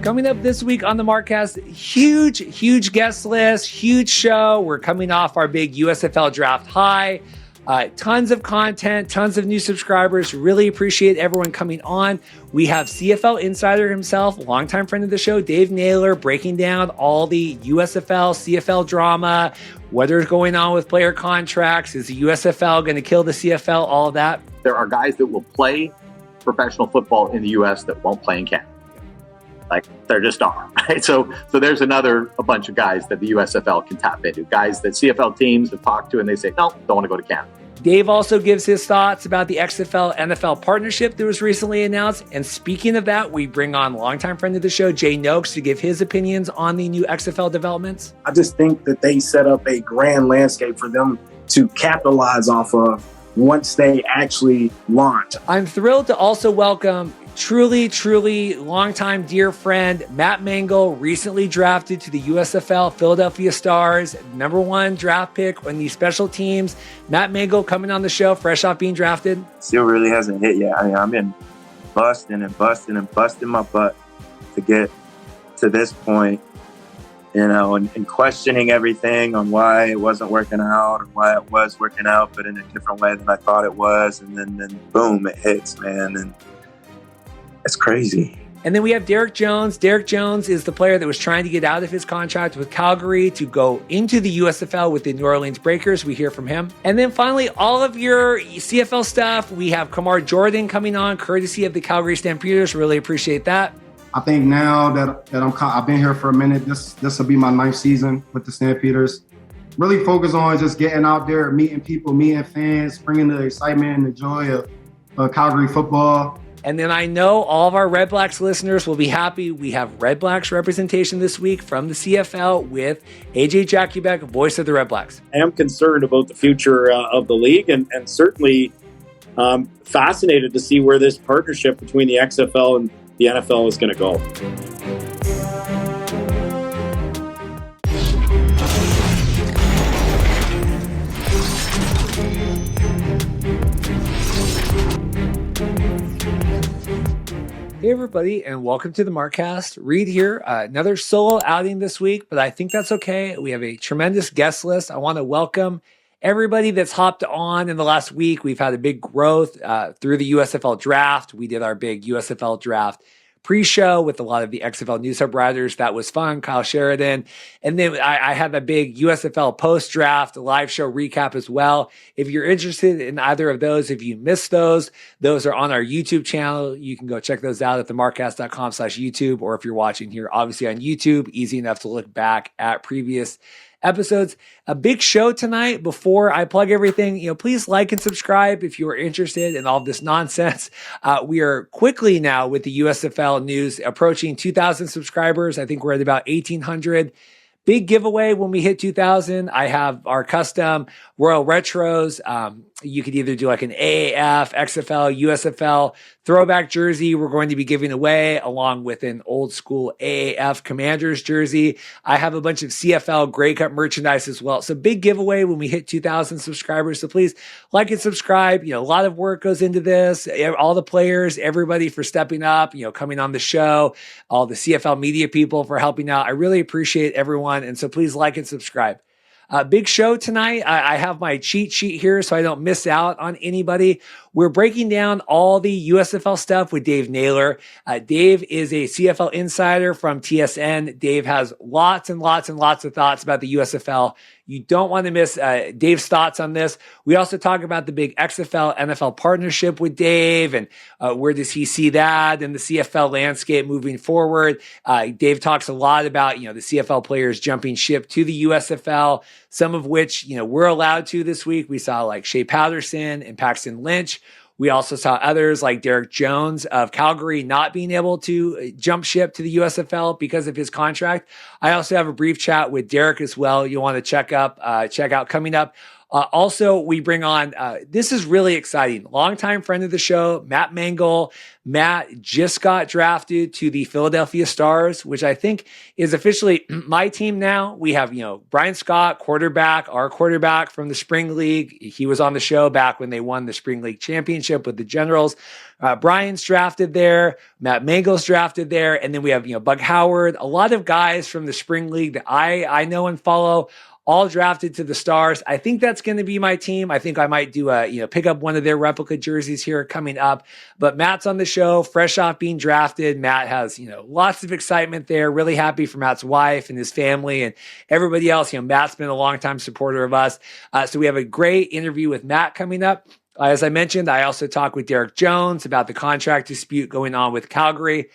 Coming up this week on the Markcast, huge guest list, huge show. We're coming off our big USFL draft high. Tons of content, tons of new subscribers. Really appreciate everyone coming on. We have CFL Insider himself, longtime friend of the show, Dave Naylor, breaking down all the USFL, CFL drama, whatever's going on with player contracts. Is the USFL going to kill the CFL? All of that. There are guys that will play professional football in the U.S. that won't play in Canada. Like, there just are, right? So there's a bunch of guys that the USFL can tap into, guys that CFL teams have talked to and they say, no, don't want to go to Canada. Dave also gives his thoughts about the XFL NFL partnership that was recently announced. And speaking of that, we bring on longtime friend of the show, Jay Nokes, to give his opinions on the new XFL developments. I just think that they set up a grand landscape for them to capitalize off of once they actually launch. I'm thrilled to also welcome truly longtime dear friend Matt Mengel, recently drafted to the USFL Philadelphia Stars, #1 draft pick on the special teams. Matt Mengel coming on the show, fresh off being drafted. Still really hasn't hit yet. I mean, I've been busting my butt to get to this point, you know, and questioning everything on why it wasn't working out or why it was working out, but in a different way than I thought it was. And then boom, it hits, man. And it's crazy. And then we have Derrick Jones. Derrick Jones is the player that was trying to get out of his contract with Calgary to go into the USFL with the New Orleans Breakers. We hear from him. And then finally, all of your CFL stuff. We have Kamar Jorden coming on, courtesy of the Calgary Stampeders. Really appreciate that. I think now that I've been here for a minute, this will be my 9th season with the Stampeders. Really focus on just getting out there, meeting people, meeting fans, bringing the excitement and the joy of Calgary football. And then I know all of our Red Blacks listeners will be happy. We have Red Blacks representation this week from the CFL with AJ Jakubec, voice of the Red Blacks. I am concerned about the future of the league and certainly fascinated to see where this partnership between the XFL and the NFL is going to go. Hey everybody, and welcome to the Markcast. Reed here, another solo outing this week, but I think that's okay. We have a tremendous guest list. I want to welcome everybody that's hopped on in the last week. We've had a big growth through the USFL draft. We did our big USFL draft pre-show with a lot of the XFL news hub writers. That was fun. Kyle Sheridan. And then I had a big USFL post-draft live show recap as well. If you're interested in either of those, if you missed those are on our YouTube channel. You can go check those out at themarkcast.com/YouTube, or if you're watching here, obviously on YouTube, easy enough to look back at previous episodes. A big show tonight. Before I plug everything, please like and subscribe if you are interested in all of this nonsense. We are quickly now with the USFL news approaching 2,000 subscribers. I think we're at about 1,800. Big giveaway when we hit 2,000. I have our custom Royal Retros. You could either do like an AAF, XFL, USFL throwback jersey we're going to be giving away, along with an old school AAF Commanders jersey. I have a bunch of CFL Grey Cup merchandise as well. So big giveaway when we hit 2,000 subscribers. So please like and subscribe. A lot of work goes into this. All the players, everybody for stepping up, coming on the show, all the CFL media people for helping out. I really appreciate everyone. And so please like and subscribe. Big show tonight. I have my cheat sheet here so I don't miss out on anybody. We're breaking down all the USFL stuff with Dave Naylor. Dave is a CFL insider from TSN. Dave has lots and lots of thoughts about the USFL. You don't want to miss Dave's thoughts on this. We also talk about the big XFL NFL partnership with Dave and where does he see that in the CFL landscape moving forward. Dave talks a lot about, the CFL players jumping ship to the USFL, some of which, we're allowed to this week. We saw like Shea Patterson and Paxton Lynch. We also saw others like Derrick Jones of Calgary not being able to jump ship to the USFL because of his contract. I also have a brief chat with Derrick as well. You'll want to check out coming up Also, we bring on, this is really exciting, longtime friend of the show, Matt Mengel. Matt just got drafted to the Philadelphia Stars, which I think is officially my team now. We have, Brian Scott, quarterback, our quarterback from the Spring League. He was on the show back when they won the Spring League championship with the Generals. Brian's drafted there. Matt Mengel's drafted there. And then we have, Bug Howard, a lot of guys from the Spring League that I know and follow, all drafted to the Stars. I think that's going to be my team. I think I might do pick up one of their replica jerseys here coming up. But Matt's on the show, fresh off being drafted. Matt has, lots of excitement there. Really happy for Matt's wife and his family and everybody else. Matt's been a longtime supporter of us. So we have a great interview with Matt coming up. As I mentioned, I also talked with Derrick Jones about the contract dispute going on with Calgary.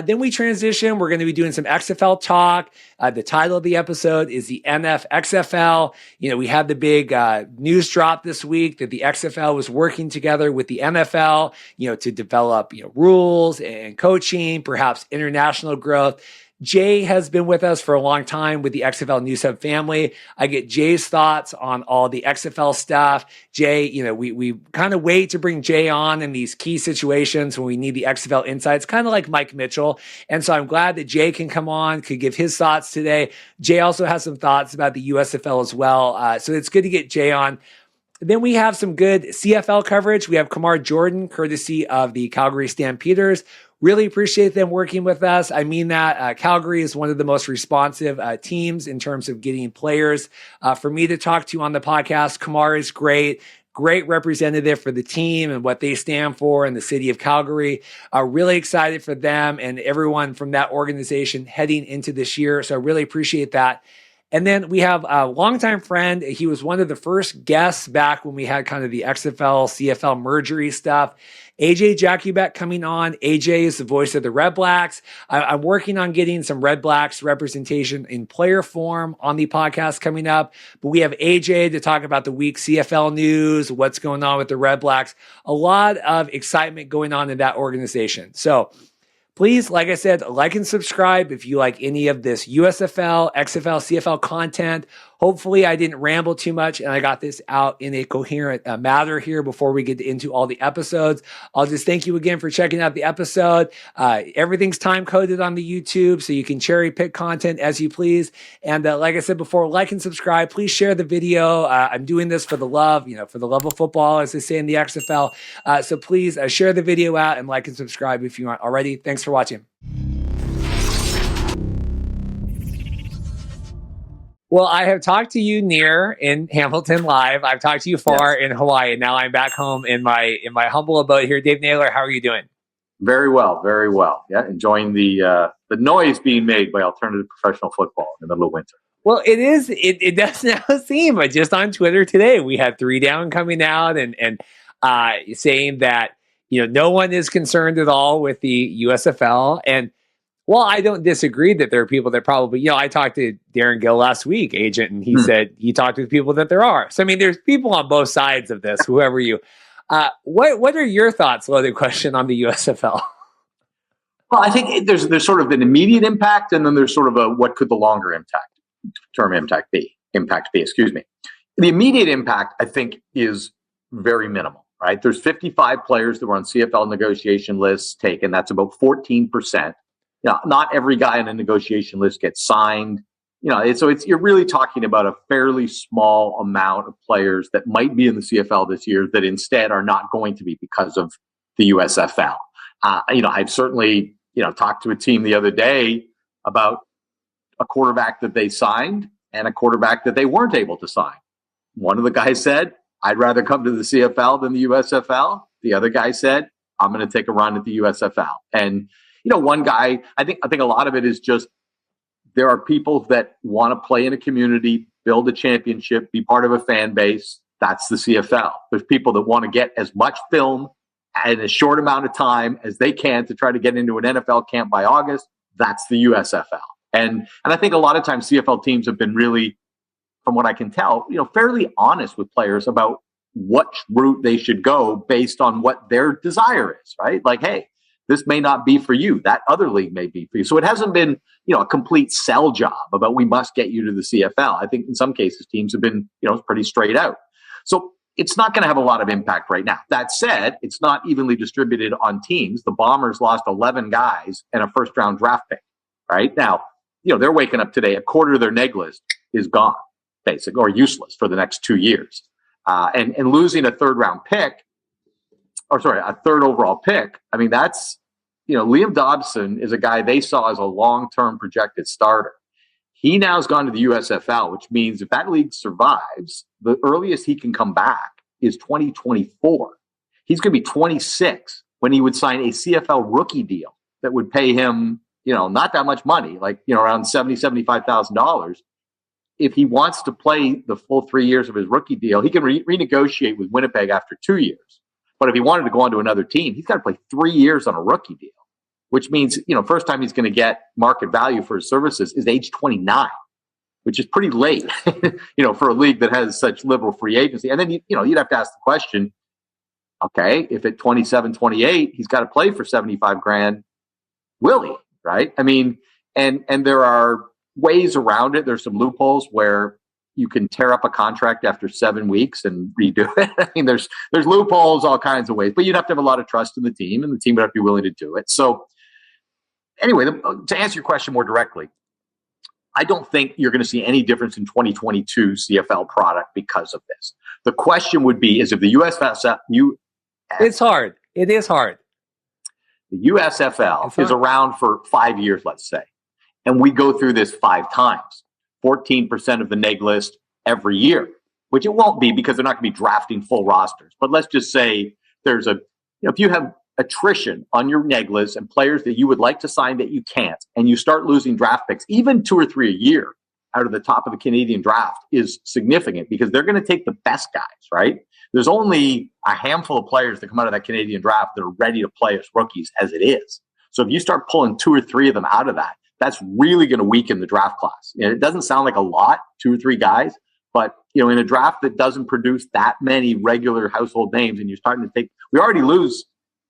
Then we transition. We're going to be doing some XFL talk. The title of the episode is the NFXFL. We had the big news drop this week that the XFL was working together with the NFL, to develop rules and coaching, perhaps international growth. Jay has been with us for a long time with the XFL News Hub family. I get Jay's thoughts on all the XFL stuff. Jay, we kind of wait to bring Jay on in these key situations when we need the XFL insights, kind of like Mike Mitchell. And so I'm glad that Jay can come on, could give his thoughts today. Jay also has some thoughts about the USFL as well. So it's good to get Jay on. Then we have some good CFL coverage. We have Kamar Jorden, courtesy of the Calgary Stampeders. Really appreciate them working with us. I mean that Calgary is one of the most responsive teams in terms of getting players for me to talk to on the podcast. Kamar is great representative for the team and what they stand for in the city of Calgary. Really excited for them and everyone from that organization heading into this year. So I really appreciate that. And then we have a longtime friend. He was one of the first guests back when we had kind of the XFL, CFL mergery stuff. AJ Jakubec coming on. AJ is the voice of the REDBLACKS. I'm working on getting some REDBLACKS representation in player form on the podcast coming up. But we have AJ to talk about the week CFL news, what's going on with the REDBLACKS. A lot of excitement going on in that organization. So please, like I said, like and subscribe if you like any of this USFL, XFL, CFL content. Hopefully I didn't ramble too much and I got this out in a coherent manner here before we get into all the episodes. I'll just thank you again for checking out the episode. Everything's time coded on the YouTube, so you can cherry pick content as you please. And like I said before, like and subscribe. Please share the video. I'm doing this for the love, for the love of football, as they say in the XFL. So please share the video out and like and subscribe if you aren't already. Thanks for watching. Well, I have talked to you near in Hamilton live. I've talked to you far in Hawaii. Now I'm back home in my humble abode here. Dave Naylor, how are you doing? Very well, very well. Yeah, enjoying the noise being made by alternative professional football in the middle of winter. Well, it is. It does now seem. But just on Twitter today, we had 3 Down coming out and saying that no one is concerned at all with the USFL. And well, I don't disagree that there are people that probably, I talked to Darren Gill last week, agent, and he said he talked to people that there are. So, I mean, there's people on both sides of this, whoever you. What are your thoughts, loaded question, on the USFL? Well, I think there's sort of an immediate impact, and then there's sort of a what could the longer impact be? Excuse me. The immediate impact, I think, is very minimal, right? There's 55 players that were on CFL negotiation lists taken. That's about 14%. Not every guy on a negotiation list gets signed. So you're really talking about a fairly small amount of players that might be in the CFL this year that instead are not going to be because of the USFL. I've certainly, talked to a team the other day about a quarterback that they signed and a quarterback that they weren't able to sign. One of the guys said, I'd rather come to the CFL than the USFL. The other guy said, I'm going to take a run at the USFL. And one guy, I think a lot of it is just there are people that want to play in a community, build a championship, be part of a fan base. That's the CFL. There's people that want to get as much film in a short amount of time as they can to try to get into an NFL camp by August. That's the USFL. And I think a lot of times CFL teams have been really, from what I can tell, fairly honest with players about what route they should go based on what their desire is, right? Like, hey, this may not be for you. That other league may be for you. So it hasn't been, a complete sell job about we must get you to the CFL. I think in some cases teams have been, pretty straight out. So it's not going to have a lot of impact right now. That said, it's not evenly distributed on teams. The Bombers lost 11 guys and a first-round draft pick. Right now, they're waking up today. A quarter of their neg list is gone, basically, or useless for the next 2 years. And losing a third overall pick. I mean, that's, Liam Dobson is a guy they saw as a long-term projected starter. He now has gone to the USFL, which means if that league survives, the earliest he can come back is 2024. He's going to be 26 when he would sign a CFL rookie deal that would pay him, not that much money, like, around $70,000, $75,000. If he wants to play the full 3 years of his rookie deal, he can renegotiate with Winnipeg after 2 years. But if he wanted to go on to another team, he's got to play 3 years on a rookie deal, which means, first time he's going to get market value for his services is age 29, which is pretty late, for a league that has such liberal free agency. And then, you'd have to ask the question, okay, if at 27, 28, he's got to play for 75 grand, will he? Right? I mean, and there are ways around it. There's some loopholes where you can tear up a contract after 7 weeks and redo it. I mean, there's loopholes, all kinds of ways, but you'd have to have a lot of trust in the team, and the team would have to be willing to do it. So anyway, to answer your question more directly, I don't think you're going to see any difference in 2022 CFL product because of this. The question would be, is if the USFL... It's hard. It is hard. The USFL is around for 5 years, let's say, and we go through this 5 times, 14% of the neg list every year, which it won't be because they're not going to be drafting full rosters. But let's just say there's if you have attrition on your neg list and players that you would like to sign that you can't, and you start losing draft picks, even 2 or 3 a year out of the top of the Canadian draft is significant because they're going to take the best guys, right? There's only a handful of players that come out of that Canadian draft that are ready to play as rookies as it is. So if you start pulling 2 or 3 of them out of that, that's really going to weaken the draft class. And it doesn't sound like a lot, 2 or 3 guys, but in a draft that doesn't produce that many regular household names, and you're starting to take, we already lose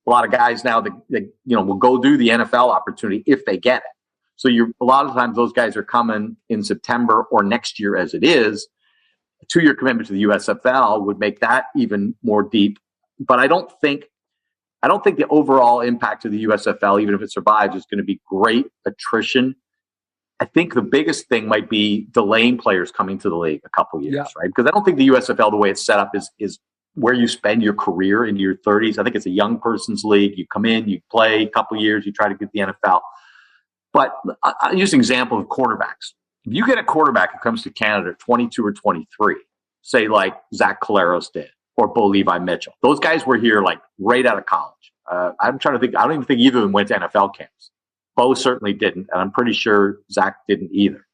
a lot of guys now that will go do the NFL opportunity if they get it. So a lot of times those guys are coming in September or next year as it is. A 2-year commitment to the USFL would make that even more deep. But I don't think the overall impact of the USFL, even if it survives, is going to be great attrition. I think the biggest thing might be delaying players coming to the league a couple years, right? Because I don't think the USFL, the way it's set up, is where you spend your career into your 30s. I think it's a young person's league. You come in, you play a couple years, you try to get the NFL. But I'll use an example of quarterbacks. If you get a quarterback who comes to Canada at 22 or 23, say like Zach Collaros did, or Bo Levi Mitchell, those guys were here like right out of college. I'm trying to think. I don't even think either of them went to NFL camps. Bo certainly didn't, and I'm pretty sure Zach didn't either.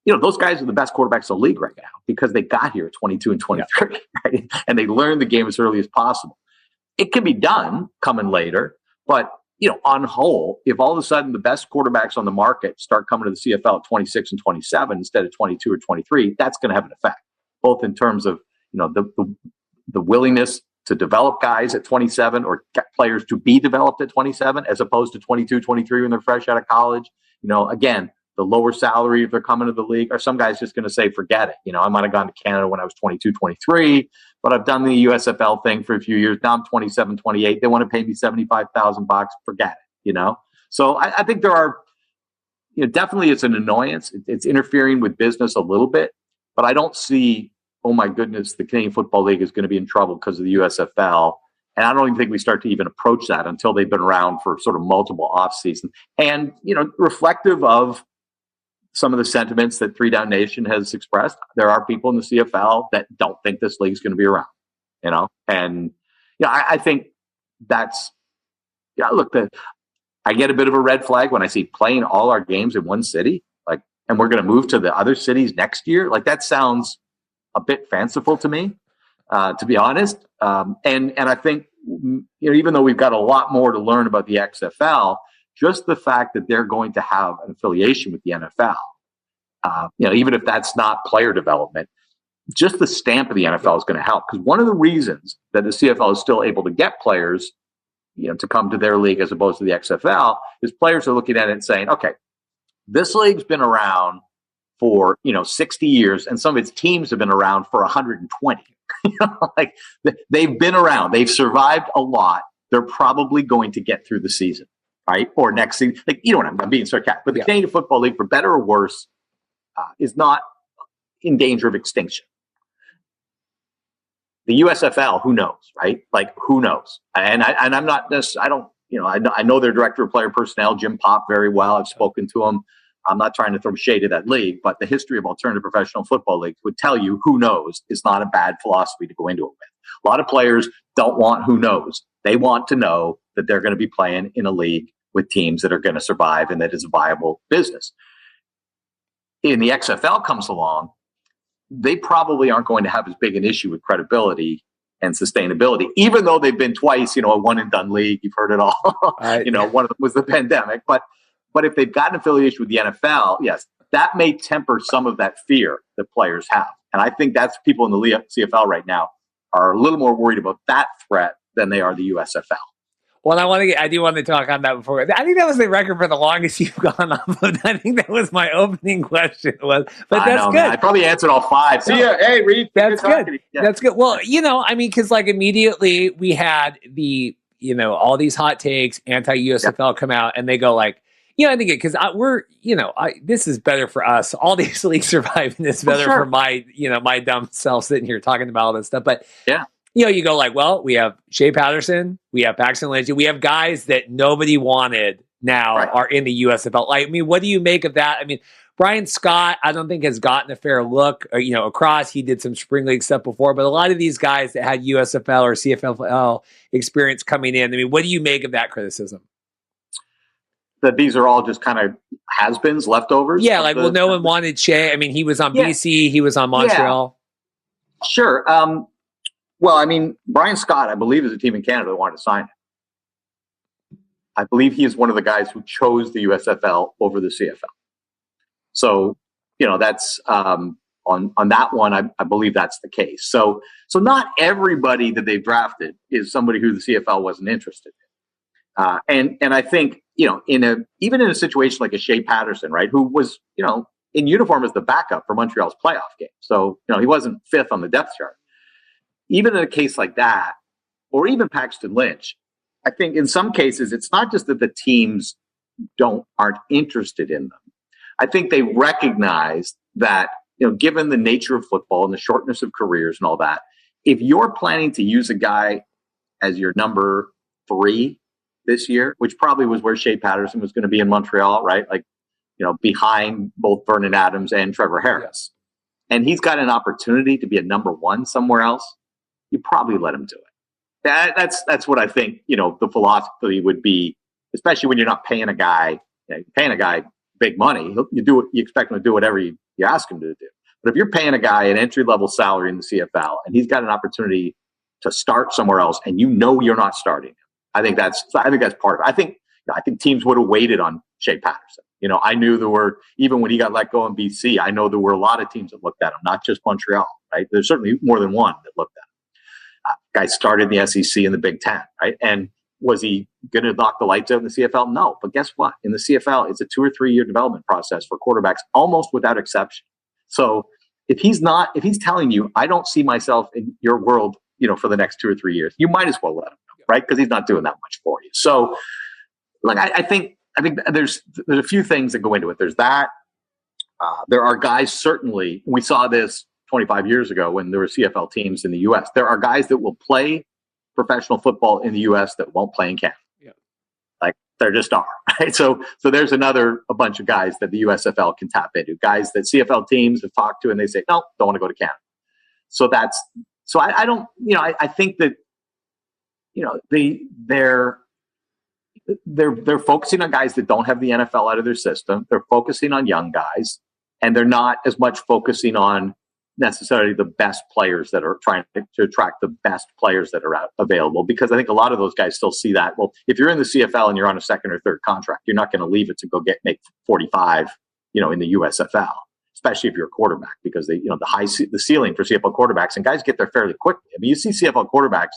Those guys are the best quarterbacks in the league right now because they got here at 22 and 23, right? And they learned the game as early as possible. It can be done coming later, but on whole, if all of a sudden the best quarterbacks on the market start coming to the CFL at 26 and 27 instead of 22 or 23, that's going to have an effect, both in terms of the willingness to develop guys at 27 or get players to be developed at 27 as opposed to 22, 23 when they're fresh out of college. Again, the lower salary if they're coming to the league, or some guys just going to say, forget it. I might have gone to Canada when I was 22, 23, but I've done the USFL thing for a few years. Now I'm 27, 28. They want to pay me $75,000. Forget it, So I think there are, definitely it's an annoyance. It's interfering with business a little bit, but I don't see, oh my goodness, the Canadian Football League is going to be in trouble because of the USFL. And I don't even think we start to even approach that until they've been around for sort of multiple off seasons. And, reflective of some of the sentiments that 3 Down Nation has expressed, there are people in the CFL that don't think this league's going to be around, and I think that's, look, I get a bit of a red flag when I see playing all our games in one city, and we're going to move to the other cities next year. That sounds a bit fanciful to me, to be honest. And I think, even though we've got a lot more to learn about the XFL, just the fact that they're going to have an affiliation with the NFL, even if that's not player development, just the stamp of the NFL is going to help. Because one of the reasons that the CFL is still able to get players, to come to their league as opposed to the XFL is players are looking at it and saying, okay, this league's been around for 60 years, and some of its teams have been around for 120. Like they've been around, they've survived a lot. They're probably going to get through the season, right? Or next season. Like, you know what I'm being sarcastic, but the Canadian Football League, for better or worse, is not in danger of extinction. The USFL, who knows, right? Like, who knows? And I'm not this. I don't. I know their director of player personnel, Jim Pop, very well. I've spoken to him. I'm not trying to throw shade at that league, but the history of alternative professional football leagues would tell you who knows is not a bad philosophy to go into it with. A lot of players don't want who knows. They want to know that they're going to be playing in a league with teams that are going to survive and that is a viable business. In the XFL comes along, they probably aren't going to have as big an issue with credibility and sustainability, even though they've been twice, a one and done league. You've heard it all. One of them was the pandemic, but if they've got an affiliation with the NFL, yes, that may temper some of that fear that players have. And I think that's people in the CFL right now are a little more worried about that threat than they are the USFL. Well, I do want to talk on that before. I think that was the record for the longest you've gone off of. I think that was my opening question. But that's good. Man. I probably answered all five. See ya. Hey, Reed. That's good. Yeah. That's good. Well, because like immediately we had the, all these hot takes, anti-USFL come out, and they go like, I think because this is better for us. All these leagues surviving is better for my, my dumb self sitting here talking about all this stuff. But yeah. You go like, well, we have Shea Patterson, we have Paxton Lynch, we have guys that nobody wanted now are in the USFL. Like, I mean, what do you make of that? I mean, Brian Scott, I don't think has gotten a fair look, across. He did some spring league stuff before, but a lot of these guys that had USFL or CFL experience coming in, I mean, what do you make of that criticism? That these are all just kind of has-beens, leftovers? Yeah, like, no one wanted Shea. I mean, he was on BC, he was on Montreal. Yeah. Sure. Well, I mean, Brian Scott, I believe, is a team in Canada that wanted to sign him. I believe he is one of the guys who chose the USFL over the CFL. So, that's on that one. I believe that's the case. So not everybody that they've drafted is somebody who the CFL wasn't interested in. And I think even in a situation like a Shea Patterson, right, who was in uniform as the backup for Montreal's playoff game. So he wasn't fifth on the depth chart. Even in a case like that, or even Paxton Lynch, I think in some cases, it's not just that the teams aren't interested in them. I think they recognize that, given the nature of football and the shortness of careers and all that, if you're planning to use a guy as your number 3 this year, which probably was where Shea Patterson was going to be in Montreal, right? Like, behind both Vernon Adams and Trevor Harris. And he's got an opportunity to be a number 1 somewhere else. You probably let him do it. That's what I think, the philosophy would be, especially when you're not paying a guy, big money. You expect him to do whatever you ask him to do. But if you're paying a guy an entry-level salary in the CFL and he's got an opportunity to start somewhere else and you're not starting him, I think that's part of it. I think teams would have waited on Shea Patterson. I knew there were, even when he got let go in BC, I know there were a lot of teams that looked at him, not just Montreal, right? There's certainly more than one that looked at him. Guy started in the SEC and the Big Ten, right? And was he going to knock the lights out in the CFL? No. But guess what? In the CFL, it's a 2 or 3 year development process for quarterbacks, almost without exception. So if he's telling you, I don't see myself in your world, for the next 2 or 3 years, you might as well let him go, right? Because he's not doing that much for you. So, like, I think there's a few things that go into it. There's that. There are guys, certainly, we saw this 25 years ago when there were CFL teams in the U.S. There are guys that will play professional football in the U.S. that won't play in Canada. Yeah. Like, there just are, right? So there's a bunch of guys that the USFL can tap into, guys that CFL teams have talked to and they say, no, don't want to go to Canada. So I don't, I think that, they're focusing on guys that don't have the NFL out of their system. They're focusing on young guys, and they're not as much focusing on necessarily the best players that are trying to attract the best players that are available, because I think a lot of those guys still see that, well, if you're in the CFL and you're on a second or third contract, you're not going to leave it to go make 45, in the USFL, especially if you're a quarterback, because the ceiling for CFL quarterbacks, and guys get there fairly quickly. I mean, you see CFL quarterbacks,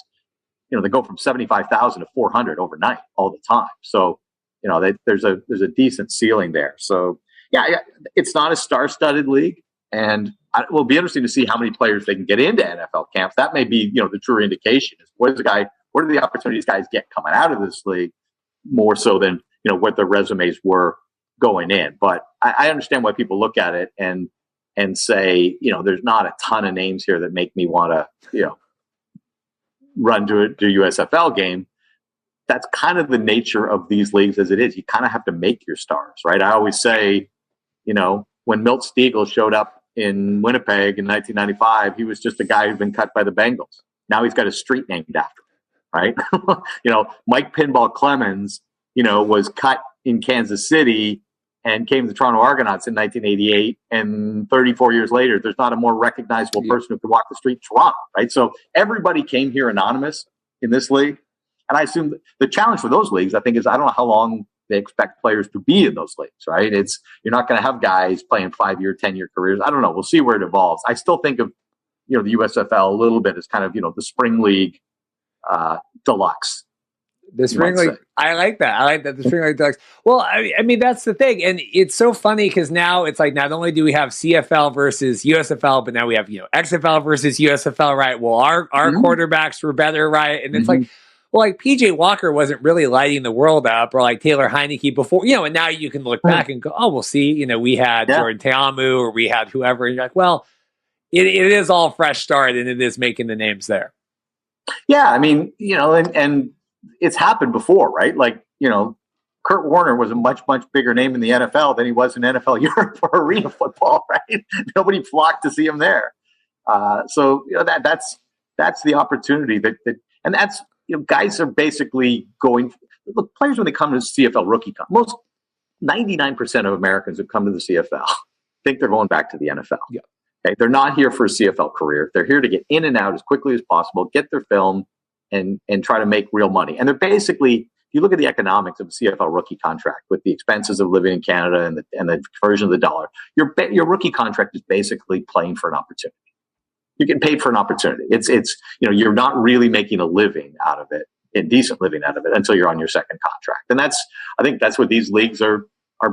they go from 75,000 to 400 overnight all the time. So, there's a decent ceiling there. So yeah, it's not a star-studded league. And it will be interesting to see how many players they can get into NFL camps. That may be, the true indication is what are the opportunities guys get coming out of this league more so than, what their resumes were going in. But I understand why people look at it and say, there's not a ton of names here that make me want to, run to a USFL game. That's kind of the nature of these leagues as it is. You kind of have to make your stars, right? I always say, when Milt Stegall showed up in Winnipeg in 1995, he was just a guy who'd been cut by the Bengals. Now he's got a street named after him, right? Mike Pinball Clemens, was cut in Kansas City and came to the Toronto Argonauts in 1988. And 34 years later, there's not a more recognizable person who could walk the street in Toronto, right? So everybody came here anonymous in this league. And I assume the challenge for those leagues, I think, is I don't know how long they expect players to be in those leagues, right? You're not going to have guys playing 5-year, 10-year careers. I don't know. We'll see where it evolves. I still think of, the USFL a little bit as kind of, the spring league deluxe. The spring league, I like that. The spring league deluxe. Well, I mean, that's the thing. And it's so funny because now it's like, not only do we have CFL versus USFL, but now we have, XFL versus USFL, right? Well, our quarterbacks were better, right? And it's like, well, like PJ Walker wasn't really lighting the world up, or like Taylor Heineke before, and now you can look back and go, oh, we'll see, we had Jordan Teamu or we had whoever. And you're like, well, it is all fresh start and it is making the names there. Yeah. I mean, and it's happened before, right? Like, Kurt Warner was a much, much bigger name in the NFL than he was in NFL Europe for arena football, right? Nobody flocked to see him there. So, that's the opportunity and that's, guys are basically going. Look, players when they come to the CFL rookie, most 99% of Americans who come to the CFL think they're going back to the NFL. Yeah. Okay? They're not here for a CFL career. They're here to get in and out as quickly as possible, get their film, and try to make real money. And they're basically, if you look at the economics of a CFL rookie contract with the expenses of living in Canada and the conversion of the dollar, your rookie contract is basically playing for an opportunity. You get paid for an opportunity. It's you're not really making a living out of it, a decent living out of it, until you're on your second contract. And I think that's what these leagues are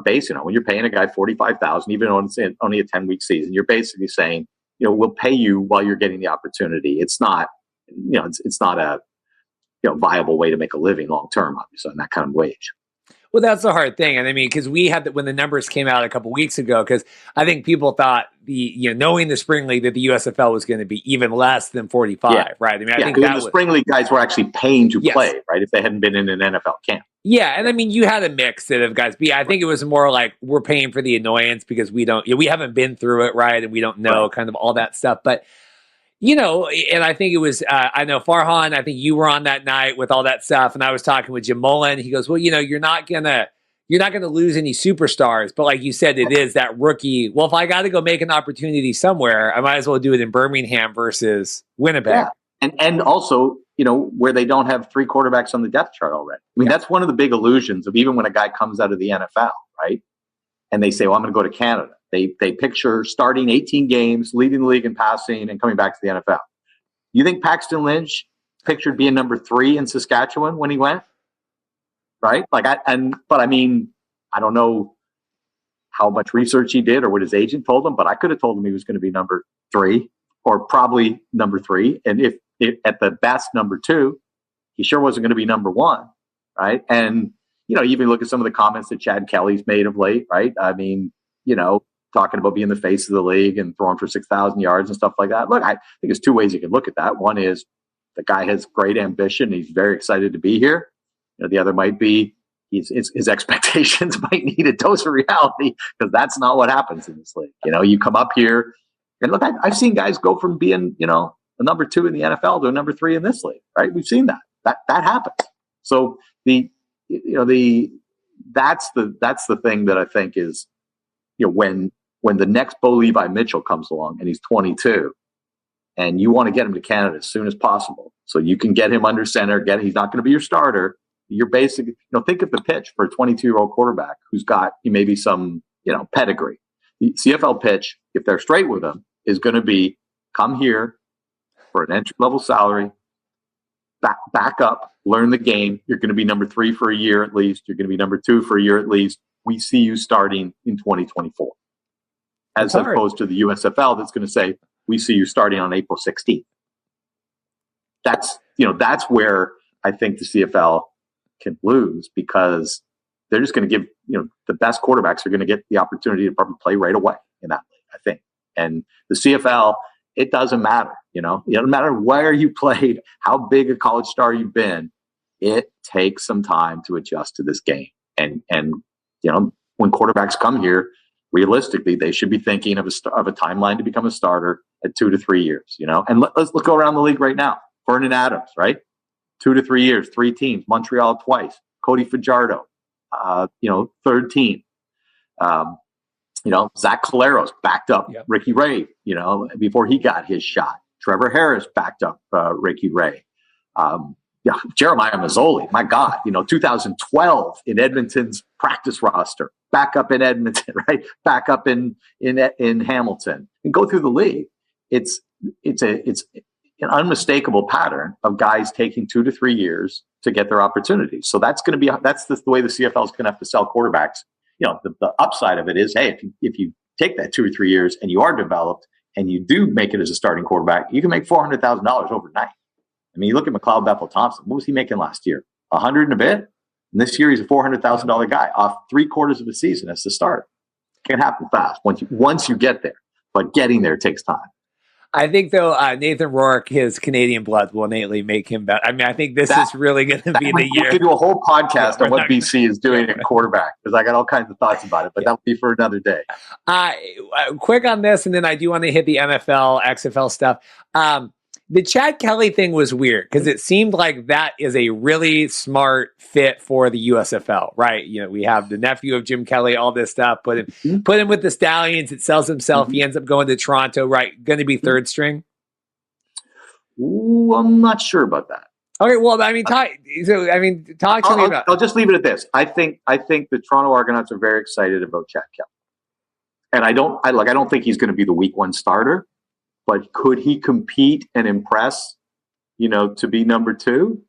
basing on. When you're paying a guy $45,000, even though it's only a 10-week season, you're basically saying, we'll pay you while you're getting the opportunity. It's not, it's not a viable way to make a living long term, obviously, on that kind of wage. Well, that's the hard thing. And I mean, because we had when the numbers came out a couple weeks ago, because I think people thought knowing the spring league that the USFL was going to be even less than 45, right? I mean, I think the spring league guys were actually paying to play, right? If they hadn't been in an NFL camp. Yeah, and I mean, you had a mix of guys. But I think it was more like we're paying for the annoyance because we haven't been through it, right? And we don't know kind of all that stuff. But and I think it was, I know Farhan, I think you were on that night with all that stuff. And I was talking with Jim Mullen. He goes, well, you're not going to lose any superstars. But like you said, it is that rookie. Well, if I got to go make an opportunity somewhere, I might as well do it in Birmingham versus Winnipeg. Yeah. And also, where they don't have 3 quarterbacks on the depth chart already. I mean, that's one of the big illusions of even when a guy comes out of the NFL, right? And they say, well, I'm going to go to Canada. They picture starting 18 games, leading the league in passing, and coming back to the NFL. You think Paxton Lynch pictured being number 3 in Saskatchewan when he went? Right? But I mean, I don't know how much research he did or what his agent told him, but I could have told him he was going to be number 3 or probably number 3. And if at the best number 2, he sure wasn't going to be number 1. Right? And, you even look at some of the comments that Chad Kelly's made of late, right? I mean, talking about being the face of the league and throwing for 6,000 yards and stuff like that. Look, I think there's 2 ways you can look at that. One is the guy has great ambition. He's very excited to be here. The other might be his expectations might need a dose of reality because that's not what happens in this league. You come up here and look, I've seen guys go from being, a number 2 in the NFL to a number 3 in this league, right? We've seen that. That happens. So that's the thing that I think is, when the next Bo Levi Mitchell comes along and he's 22 and you want to get him to Canada as soon as possible so you can get him under center, he's not going to be your starter. You're basically, think of the pitch for a 22-year-old quarterback who's got maybe some, pedigree. The CFL pitch, if they're straight with him, is going to be come here for an entry-level salary, back up, learn the game. You're going to be number 3 for a year at least. You're going to be number 2 for a year at least. We see you starting in 2024. as opposed to the USFL that's going to say, we see you starting on April 16th. That's where I think the CFL can lose, because they're just going to give, the best quarterbacks are going to get the opportunity to probably play right away in that league, I think. And the CFL, it doesn't matter, it doesn't matter where you played, how big a college star you've been. It takes some time to adjust to this game. And when quarterbacks come here, realistically, they should be thinking of a timeline to become a starter at 2 to 3 years, And let's go around the league right now. Vernon Adams, right? 2 to 3 years, 3 teams, Montreal twice, Cody Fajardo, third team. Zach Caleros backed up Ricky Ray, before he got his shot. Trevor Harris backed up Ricky Ray. Jeremiah Mazzoli, my God, 2012 in Edmonton's practice roster, back up in Edmonton, right? Back up in Hamilton, and go through the league. It's an unmistakable pattern of guys taking 2 to 3 years to get their opportunities. So that's the way the CFL is going to have to sell quarterbacks. The upside of it is, hey, if you take that 2 or 3 years and you are developed and you do make it as a starting quarterback, you can make $400,000 overnight. I mean, you look at McLeod Bethel-Thompson. What was he making last year? 100 and a bit? And this year he's a $400,000 guy off 3/4 of a season as the starter. It can happen fast once you get there, but getting there takes time. I think, though, Nathan Rourke, his Canadian blood will innately make him better. I mean, I think this is really going to be the year. We could do a whole podcast on what BC is doing at quarterback, because I got all kinds of thoughts about it, but that'll be for another day. Quick on this, and then I do want to hit the NFL, XFL stuff. The Chad Kelly thing was weird, because it seemed like that is a really smart fit for the USFL, right? We have the nephew of Jim Kelly, all this stuff, put him with the Stallions. It sells himself. He ends up going to Toronto, right? Going to be third string. Ooh, I'm not sure about that. Okay, well, I mean, talk to me about. I'll just leave it at this. I think the Toronto Argonauts are very excited about Chad Kelly, and I don't think he's going to be the week 1 starter. But could he compete and impress, to be number 2?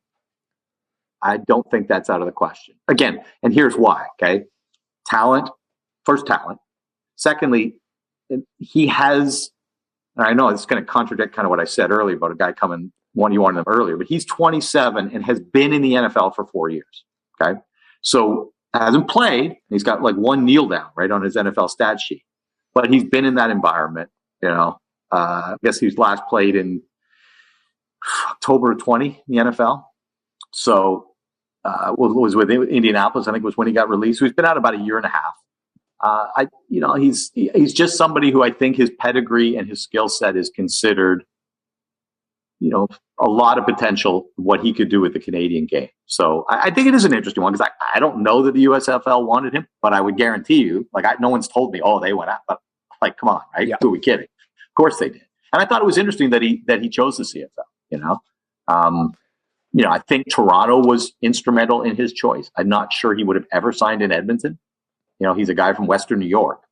I don't think that's out of the question. Again, and here's why, okay? Talent, first talent. Secondly, he has, and I know it's going to contradict kind of what I said earlier about a guy coming, you wanted them earlier, but he's 27 and has been in the NFL for 4 years, okay? So hasn't played. He's got like 1 kneel down, right, on his NFL stat sheet. But he's been in that environment, I guess he was last played in October of 20 in the NFL. So was with Indianapolis. I think was when he got released. So he's been out about a year and a half. He's just somebody who I think his pedigree and his skill set is considered, a lot of potential what he could do with the Canadian game. So I think it is an interesting one, because I don't know that the USFL wanted him, but I would guarantee you, no one's told me, they went out. But come on, right? Yeah. Who are we kidding? Of course they did. And I thought it was interesting that he chose the CFL, I think Toronto was instrumental in his choice. I'm not sure he would have ever signed in Edmonton. He's a guy from Western New York.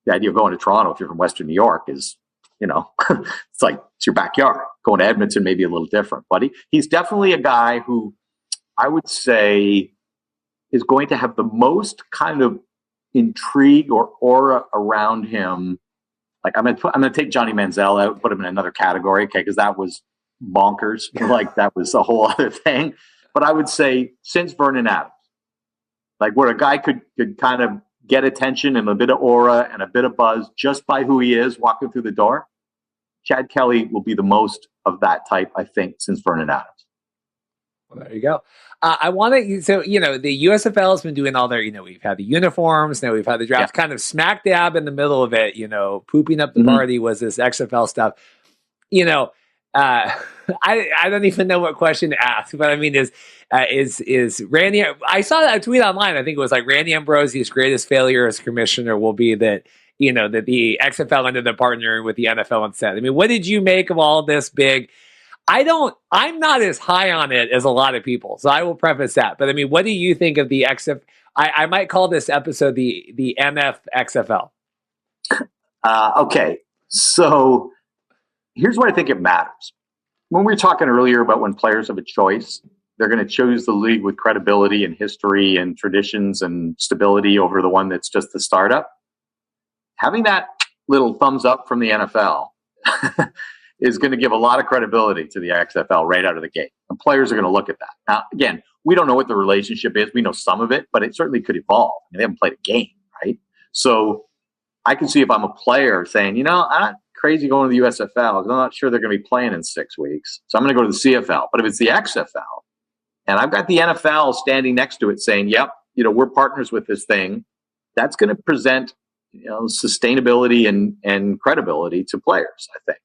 The idea of going to Toronto, if you're from Western New York, is, it's like, it's your backyard. Going to Edmonton may be a little different, but he's definitely a guy who I would say is going to have the most kind of intrigue or aura around him. Like I'm gonna take Johnny Manziel out, put him in another category, okay? Because that was bonkers. That was a whole other thing. But I would say since Vernon Adams, where a guy could kind of get attention and a bit of aura and a bit of buzz just by who he is walking through the door, Chad Kelly will be the most of that type, I think, since Vernon Adams. Well, there you go. I want to, the USFL has been doing all their, we've had the uniforms, now we've had the drafts, kind of smack dab in the middle of it, pooping up the party was this XFL stuff. I don't even know what question to ask, but I mean, is Randy, I saw a tweet online, I think it was like Randy Ambrosie's greatest failure as commissioner will be that, that the XFL ended up partnering with the NFL instead. I mean, what did you make of all this big? I'm not as high on it as a lot of people, so I will preface that. But I mean, what do you think of the XFL? I might call this episode the NFXFL. Okay, so here's why I think it matters. When we were talking earlier about when players have a choice, they're going to choose the league with credibility and history and traditions and stability over the one that's just the startup. Having that little thumbs up from the NFL is going to give a lot of credibility to the XFL right out of the gate. And players are going to look at that. Now, again, we don't know what the relationship is. We know some of it, but it certainly could evolve. I mean, they haven't played a game, right? So I can see if I'm a player saying, I'm not crazy going to the USFL because I'm not sure they're going to be playing in 6 weeks. So I'm going to go to the CFL. But if it's the XFL and I've got the NFL standing next to it saying, yep, we're partners with this thing, that's going to present sustainability and credibility to players, I think.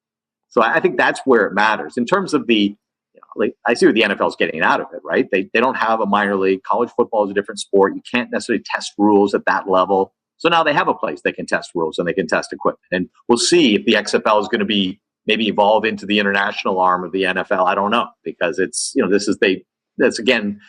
So I think that's where it matters. In terms of I see what the NFL is getting out of it, right? They don't have a minor league. College football is a different sport. You can't necessarily test rules at that level. So now they have a place they can test rules and they can test equipment. And we'll see if the XFL is going to be maybe evolve into the international arm of the NFL. I don't know, because it's, that's again,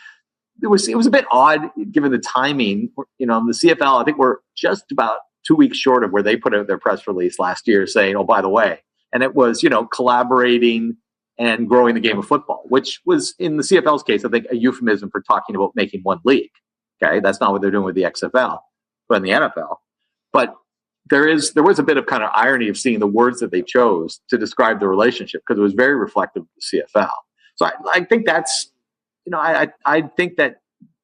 it was a bit odd given the timing. The CFL, I think we're just about 2 weeks short of where they put out their press release last year saying, oh, by the way, and it was, collaborating and growing the game of football, which was in the CFL's case, I think, a euphemism for talking about making one league. Okay. That's not what they're doing with the XFL, but in the NFL. But there was a bit of kind of irony of seeing the words that they chose to describe the relationship, because it was very reflective of the CFL. So I think that's, I think that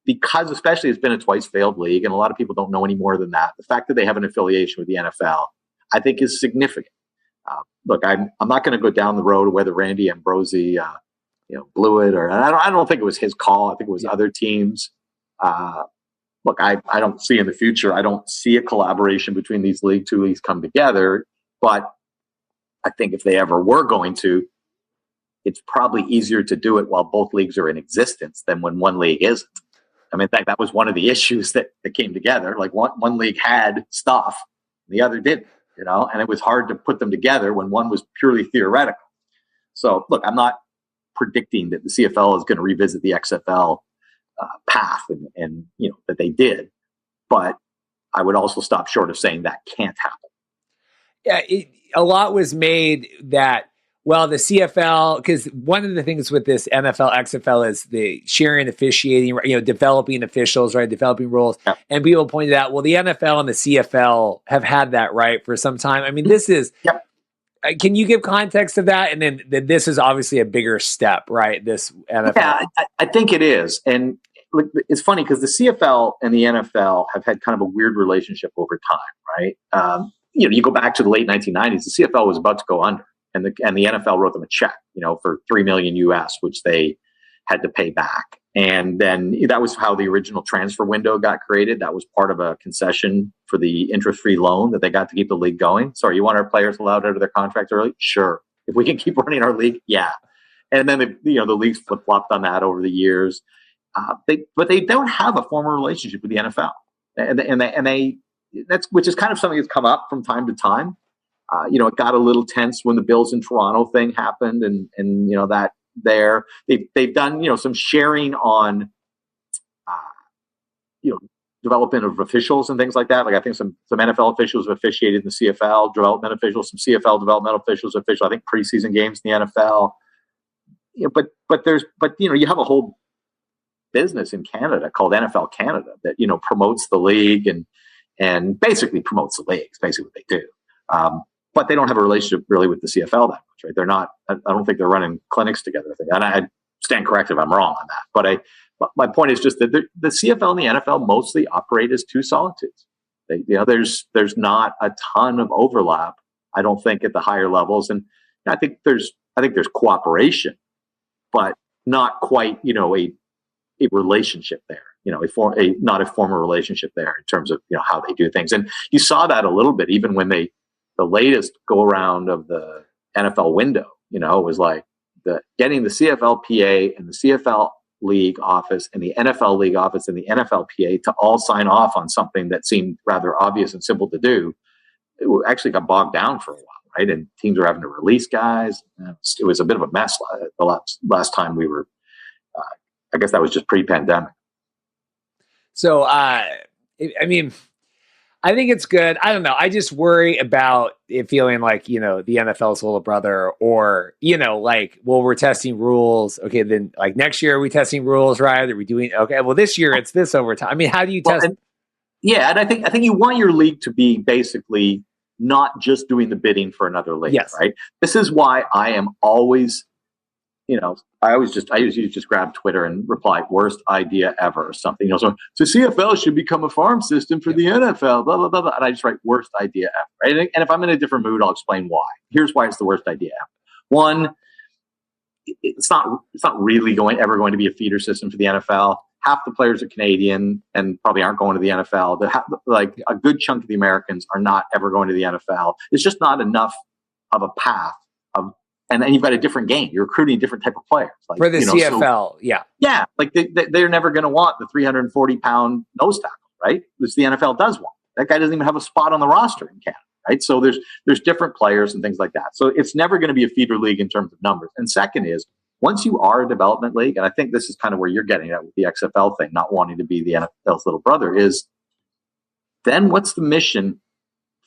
because especially it's been a twice failed league and a lot of people don't know any more than that, the fact that they have an affiliation with the NFL, I think is significant. Look, I'm not going to go down the road of whether Randy Ambrosi, blew it, or I don't think it was his call. I think it was other teams. Look, I don't see in the future, I don't see a collaboration between these two leagues come together. But I think if they ever were going to, it's probably easier to do it while both leagues are in existence than when one league isn't. I mean, in fact, that was one of the issues that came together. Like one league had stuff, the other didn't, and it was hard to put them together when one was purely theoretical. So, look, I'm not predicting that the CFL is going to revisit the XFL path and that they did, but I would also stop short of saying that can't happen. Yeah, a lot was made that, well, the CFL, because one of the things with this NFL, XFL is the sharing officiating, developing officials, right, developing rules. Yeah. And people pointed out, well, the NFL and the CFL have had that right for some time. I mean, this is, can you give context of that? And then this is obviously a bigger step, right? This NFL. Yeah, I think it is. And look, it's funny because the CFL and the NFL have had kind of a weird relationship over time, right? You go back to the late 1990s, the CFL was about to go under. And the NFL wrote them a check, for $3 million US, which they had to pay back. And then that was how the original transfer window got created. That was part of a concession for the interest-free loan that they got to keep the league going. Sorry, you want our players allowed out of their contracts early? Sure. If we can keep running our league, yeah. And then the leagues flip-flopped on that over the years. But they don't have a formal relationship with the NFL, and that's which is kind of something that's come up from time to time. It got a little tense when the Bills in Toronto thing happened, and that there they've done some sharing on development of officials and things like that. Like I think some NFL officials have officiated in the CFL, development officials, some CFL developmental officials I think preseason games in the NFL. But you have a whole business in Canada called NFL Canada that promotes the league and basically promotes the league. It's basically what they do. But they don't have a relationship really with the CFL that much, right? They're not. I don't think they're running clinics together. And I stand corrected if I'm wrong on that. But my point is just that the CFL and the NFL mostly operate as two solitudes. There's not a ton of overlap. I don't think at the higher levels, and I think there's cooperation, but not quite a relationship there. Not a formal relationship there in terms of how they do things. And you saw that a little bit even when the latest go around of the NFL window, it was like getting the CFLPA and the CFL league office and the NFL league office and the NFLPA to all sign off on something that seemed rather obvious and simple to do. It actually got bogged down for a while, right? And teams were having to release guys. It was a bit of a mess the last time we were, I guess that was just pre-pandemic. So, I mean, I think it's good. I don't know. I just worry about it feeling like, the NFL's little brother, or, well, we're testing rules. Okay, then like next year are we testing rules, right? Are we doing, okay, well, this year it's this overtime. I mean, how do you test? And I think you want your league to be basically, not just doing the bidding for another league, Yes. right? This is why I am always, I usually just grab Twitter and reply, worst idea ever or something. So CFL should become a farm system for the NFL, blah, blah, blah, blah. And I just write worst idea ever, right? And if I'm in a different mood, I'll explain why. Here's why it's the worst idea ever. One, it's not really ever going to be a feeder system for the NFL. Half the players are Canadian and probably aren't going to the NFL. A good chunk of the Americans are not ever going to the NFL. It's just not enough of a path of, and then you've got a different game. You're recruiting a different type of players. Like, for the CFL, yeah. Like they're never going to want the 340-pound nose tackle, right? Which the NFL does want. That guy doesn't even have a spot on the roster in Canada, right? So there's different players and things like that. So it's never going to be a feeder league in terms of numbers. And second is, once you are a development league, and I think this is kind of where you're getting at with the XFL thing, not wanting to be the NFL's little brother, is then what's the mission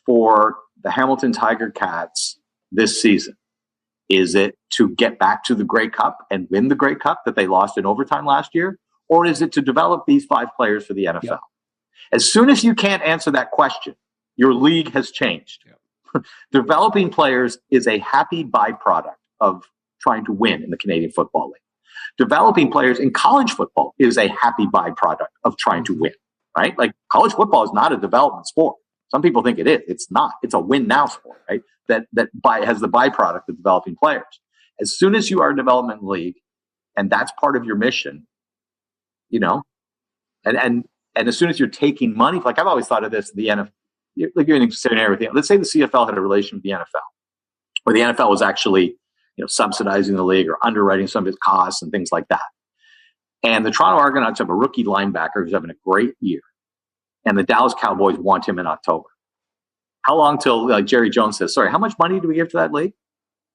for the Hamilton Tiger Cats this season? Is it to get back to the Grey Cup and win the Grey Cup that they lost in overtime last year? Or is it to develop these 5 players for the NFL? Yep. As soon as you can't answer that question, your league has changed. Yep. Developing players is a happy byproduct of trying to win in the Canadian Football League. Developing players in college football is a happy byproduct of trying to win, right? Like college football is not a development sport. Some people think it is. It's not. It's a win now sport, right? That has the byproduct of developing players. As soon as you are a development league, and that's part of your mission, and as soon as you're taking money, like I've always thought of this, the NFL, like you're considering everything. Let's say the CFL had a relation with the NFL, where the NFL was actually subsidizing the league or underwriting some of its costs and things like that. And the Toronto Argonauts have a rookie linebacker who's having a great year. And the Dallas Cowboys want him in October. How long till, like Jerry Jones says, sorry, how much money do we give to that league?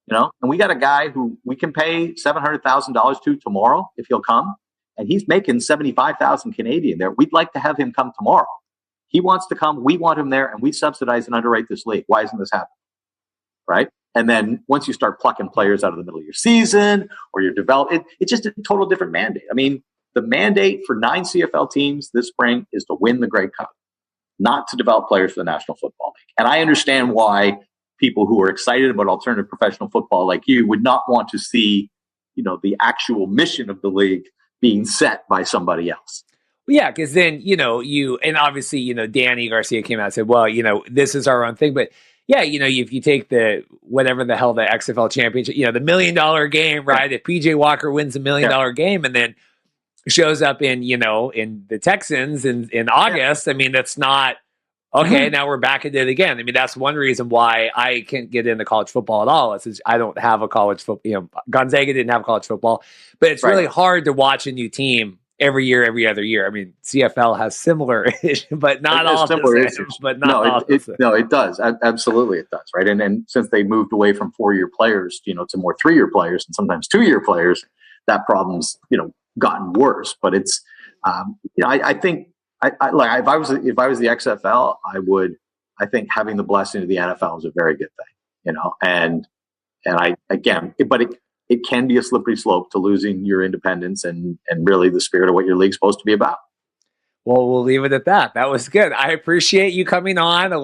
And we got a guy who we can pay $700,000 to tomorrow if he'll come. And he's making 75,000 Canadian there. We'd like to have him come tomorrow. He wants to come. We want him there. And we subsidize and underwrite this league. Why isn't this happening? Right? And then once you start plucking players out of the middle of your season or you're developing, it's just a total different mandate. I mean, the mandate for 9 CFL teams this spring is to win the Grey Cup, not to develop players for the National Football League. And I understand why people who are excited about alternative professional football like you would not want to see, the actual mission of the league being set by somebody else. Yeah, because then, and obviously, Danny Garcia came out and said, well, this is our own thing. But yeah, if you take whatever the hell the XFL championship, the $1 million game, right? If PJ Walker wins $1 million game and then shows up in the Texans in August, I mean, that's not okay. Now we're back at it again. I mean, that's one reason why I can't get into college football at all. Is I don't have a college football. Gonzaga didn't have college football, but it's really hard to watch a new team every year, every other year. I mean, CFL has similar issues, but not all similar issues. But not all no, it does. Absolutely, it does. Right, and since they moved away from 4-year players, to more 3-year players and sometimes 2-year players, that problem's gotten worse. But it's, I think, like if I was the XFL, I think having the blessing of the NFL is a very good thing. And it can be a slippery slope to losing your independence and really the spirit of what your league's supposed to be about. Well, we'll leave it at that. That was good. I appreciate you coming on. We'll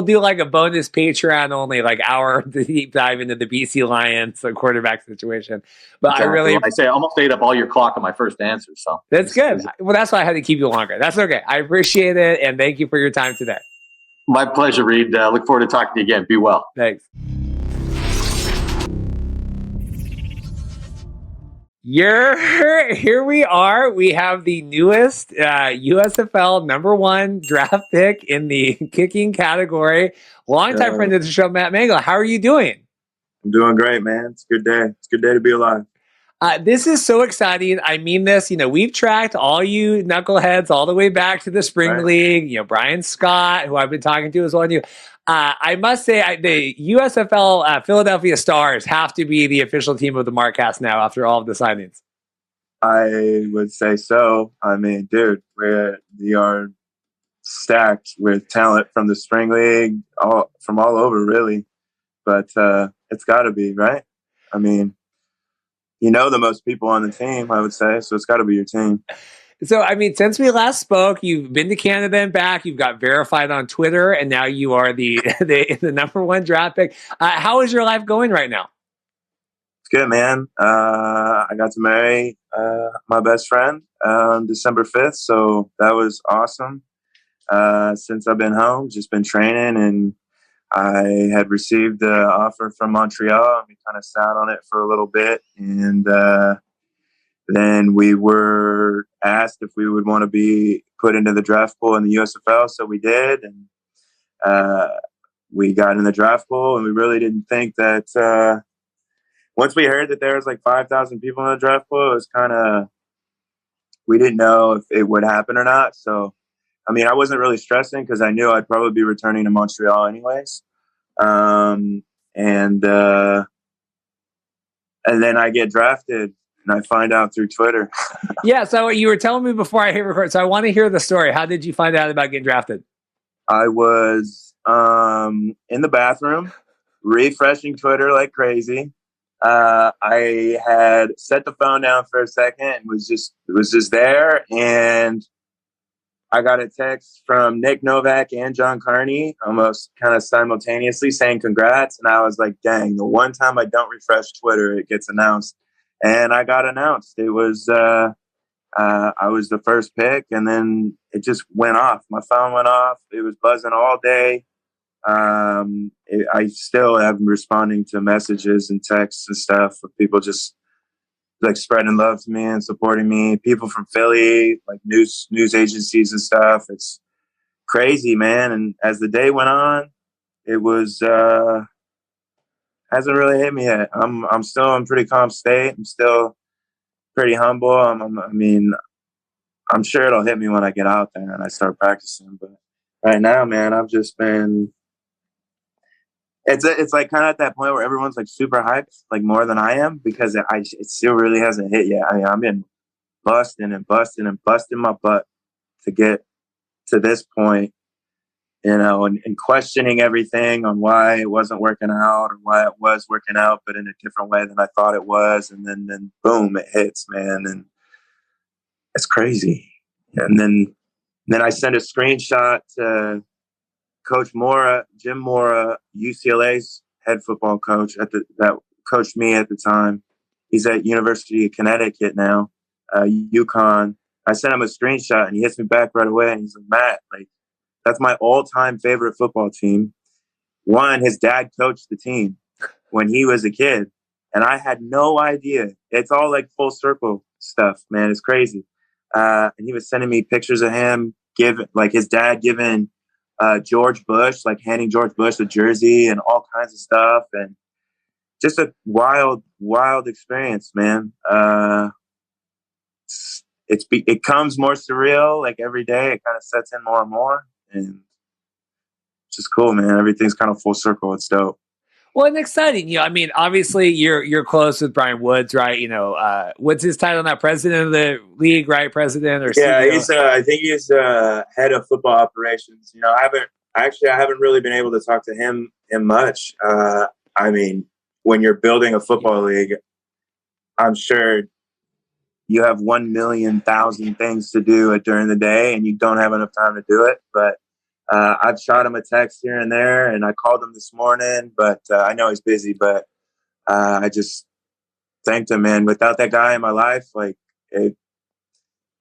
do like a bonus Patreon only, like hour deep dive into the BC Lions quarterback situation. But exactly. I say I almost ate up all your clock on my first answer. So that's good. Well, that's why I had to keep you longer. That's okay. I appreciate it. And thank you for your time today. My pleasure, Reed. Look forward to talking to you again. Be well. Thanks. Here we are. We have the newest USFL #1 draft pick in the kicking category. Longtime friend of the show, Matt Mengel. How are you doing? I'm doing great, man. It's a good day. It's a good day to be alive. This is so exciting. I mean this, we've tracked all you knuckleheads all the way back to the spring league. Brian Scott, who I've been talking to, is one of you. I must say, the USFL Philadelphia Stars have to be the official team of the Markcast now after all of the signings. I would say so. I mean, dude, we are stacked with talent from the spring league, from all over, really. But it's got to be, right? I mean, the most people on the team, I would say, so it's got to be your team. So, I mean, since we last spoke, you've been to Canada and back. You've got verified on Twitter, and now you are the number one draft pick. How is your life going right now? It's good, man. I got to marry my best friend on December 5th, so that was awesome. Since I've been home, just been training, and I had received an offer from Montreal, and we kind of sat on it for a little bit, and then we were asked if we would want to be put into the draft pool in the USFL, so we did, and we got in the draft pool, and we really didn't think that once we heard that there was like 5,000 people in the draft pool, it was kind of, we didn't know if it would happen or not. So, I mean, I wasn't really stressing because I knew I'd probably be returning to Montreal anyways. And then I get drafted. And I find out through Twitter. Yeah, so you were telling me before I hit record, so I want to hear the story. How did you find out about getting drafted? I was in the bathroom, refreshing Twitter like crazy. I had set the phone down for a second and was just there, and I got a text from Nick Novak and John Carney almost kind of simultaneously saying congrats, and I was like, dang, the one time I don't refresh Twitter, it gets announced. And I got announced. It was I was the first pick, and then it just went off. My phone went off. It was buzzing all day. I still am responding to messages and texts and stuff of people just like spreading love to me and supporting me. People from Philly, like news agencies and stuff. It's crazy, man. And as the day went on, it was. Hasn't really hit me yet. I'm still in pretty calm state. I'm still pretty humble. I mean, I'm sure it'll hit me when I get out there and I start practicing. But right now, man, I've just been. It's like kind of at that point where everyone's like super hyped, like more than I am, because it still really hasn't hit yet. I mean, I've been busting my butt to get to this point. You know, and questioning everything on why it wasn't working out or why it was working out, but in a different way than I thought it was. And then boom, it hits, man. And it's crazy. And then I sent a screenshot to Coach Mora, Jim Mora, UCLA's head football coach that coached me at the time. He's at University of Connecticut now, UConn. I sent him a screenshot and he hits me back right away. And he's like, Matt, like, that's my all-time favorite football team. One, his dad coached the team when he was a kid, and I had no idea. It's all like full circle stuff, man. It's crazy. And he was sending me pictures of him like his dad giving George Bush, like handing George Bush a jersey and all kinds of stuff, and just a wild, wild experience, man. It comes more surreal like every day. It kind of sets in more and more. And it's just cool, man. Everything's kind of full circle. It's dope. Well, and exciting. You know, I mean, obviously you're close with Brian Woods, right? You know, what's his title now? President of the league, right? President or yeah, CEO? I think he's head of football operations. You know, I haven't really been able to talk to him much. I mean, when you're building a football league, I'm sure you have 1,000,000 things to do during the day and you don't have enough time to do it. But I've shot him a text here and there, and I called him this morning, but I know he's busy, but I just thanked him, man. Without that guy in my life,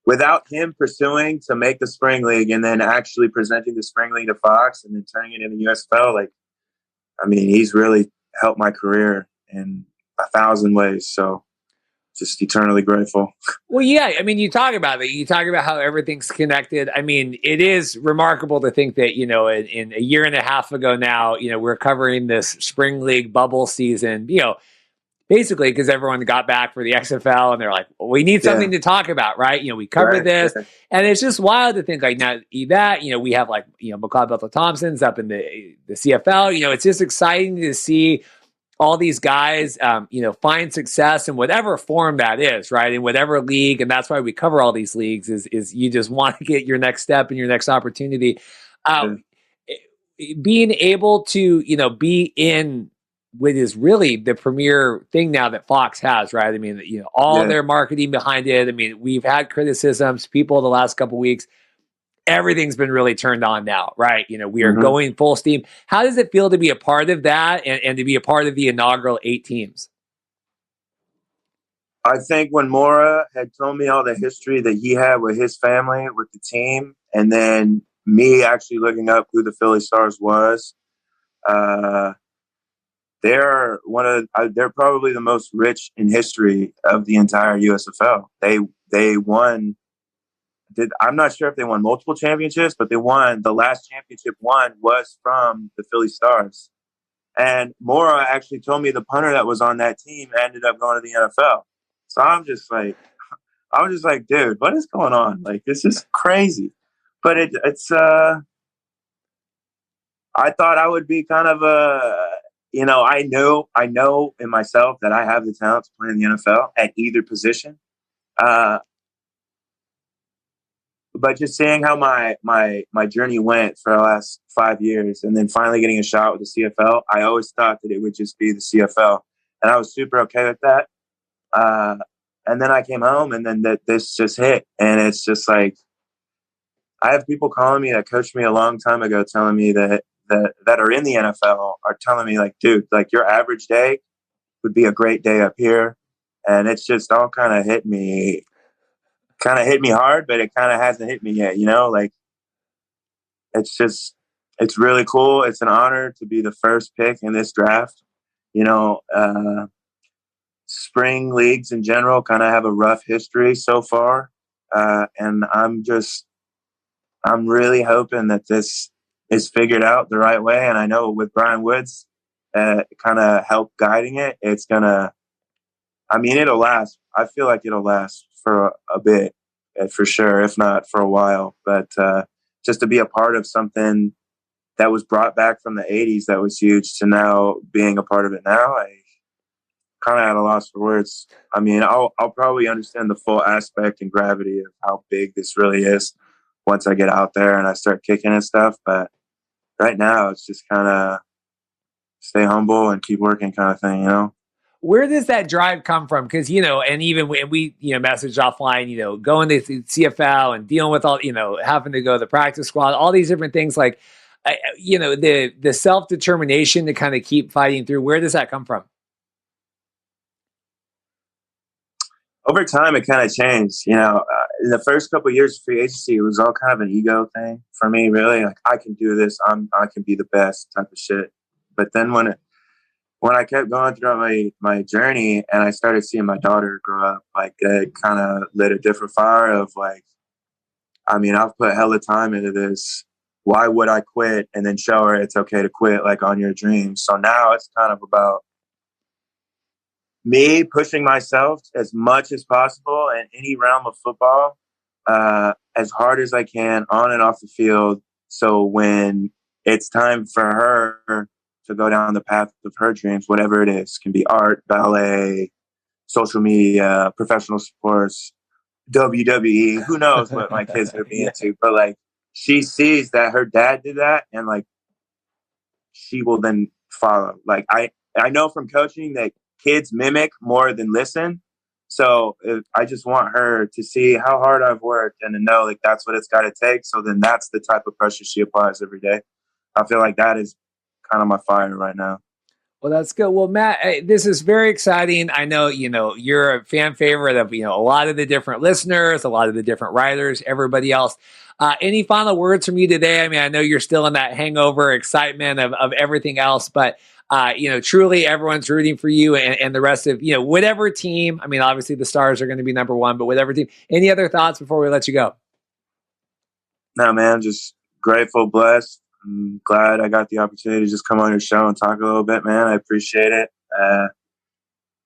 without him pursuing to make the spring league and then actually presenting the spring league to Fox and then turning it into the USFL, like, I mean, he's really helped my career in 1,000 ways. So just eternally grateful. Well, yeah. I mean, you talk about it. You talk about how everything's connected. I mean, it is remarkable to think that, you know, in a year and a half ago now, you know, we're covering this spring league bubble season, you know, basically because everyone got back for the XFL and they're like, well, we need something to talk about, right? You know, we covered this. And it's just wild to think like now that, you know, we have like, you know, McLeod Bethel-Thompson's up in the CFL, you know, it's just exciting to see all these guys, you know, find success in whatever form that is, right? In whatever league. And that's why we cover all these leagues is you just want to get your next step and your next opportunity. Being able to, you know, be in what is really the premier thing now that Fox has, right? I mean, all their marketing behind it. I mean, we've had criticisms, people the last couple of weeks. Everything's been really turned on now, right? We are going full steam. How does it feel to be a part of that and to be a part of the inaugural 8 teams? I think when Mora had told me all the history that he had with his family, with the team, and then me actually looking up who the Philly Stars was, they're they're probably the most rich in history of the entire USFL. They won. I'm not sure if they won multiple championships, but they won. The last championship won was from the Philly Stars. And Mora actually told me the punter that was on that team ended up going to the NFL. So I was just like, dude, what is going on? Like, this is crazy. But it's I thought I would be kind of I know in myself that I have the talent to play in the NFL at either position. But just seeing how my journey went for the last 5 years and then finally getting a shot with the CFL, I always thought that it would just be the CFL. And I was super okay with that. And then I came home and then this just hit. And it's just like, I have people calling me that coached me a long time ago telling me that are in the NFL are telling me like, dude, like your average day would be a great day up here. And it's just all kind of hit me hard, but it kind of hasn't hit me yet, like it's really cool. It's an honor to be the first pick in this draft. Spring leagues in general kind of have a rough history so far. And I'm really hoping that this is figured out the right way. And I know with Brian Woods kind of help guiding it, it'll last. I feel like it'll last for a bit, for sure, if not for a while. But just to be a part of something that was brought back from the 80s that was huge to now being a part of it now, I kind of at a loss for words. I mean, I'll probably understand the full aspect and gravity of how big this really is once I get out there and I start kicking and stuff. But right now, it's just kind of stay humble and keep working kind of thing, Where does that drive come from? Because, and even when we, messaged offline, going to CFL and dealing with all, having to go to the practice squad, all these different things, like, the self-determination to kind of keep fighting through. Where does that come from? Over time, it kind of changed. In the first couple of years of free agency, it was all kind of an ego thing for me, really. Like, I can do this. I can be the best type of shit. But then when I kept going throughout my journey and I started seeing my daughter grow up, like, it kind of lit a different fire of like, I've put hella time into this. Why would I quit and then show her it's okay to quit, like, on your dreams? So now it's kind of about me pushing myself as much as possible in any realm of football, as hard as I can on and off the field. So when it's time for her to go down the path of her dreams, whatever it is, can be art, ballet, social media, professional sports, WWE, who knows what my kids are being into. But like, she sees that her dad did that and like, she will then follow. Like, I know from coaching that kids mimic more than listen. So I just want her to see how hard I've worked and to know like that's what it's got to take. So then that's the type of pressure she applies every day. I feel like that is kind of my fire right now. Well, that's good. Well, Matt, this is very exciting. I know, you're a fan favorite of, a lot of the different listeners, a lot of the different writers, everybody else. Any final words from you today? I know you're still in that hangover excitement of everything else, but, truly everyone's rooting for you and the rest of, whatever team. Obviously the Stars are going to be number one, but whatever team. Any other thoughts before we let you go? No, man, just grateful, blessed. I'm glad I got the opportunity to just come on your show and talk a little bit, man. I appreciate it.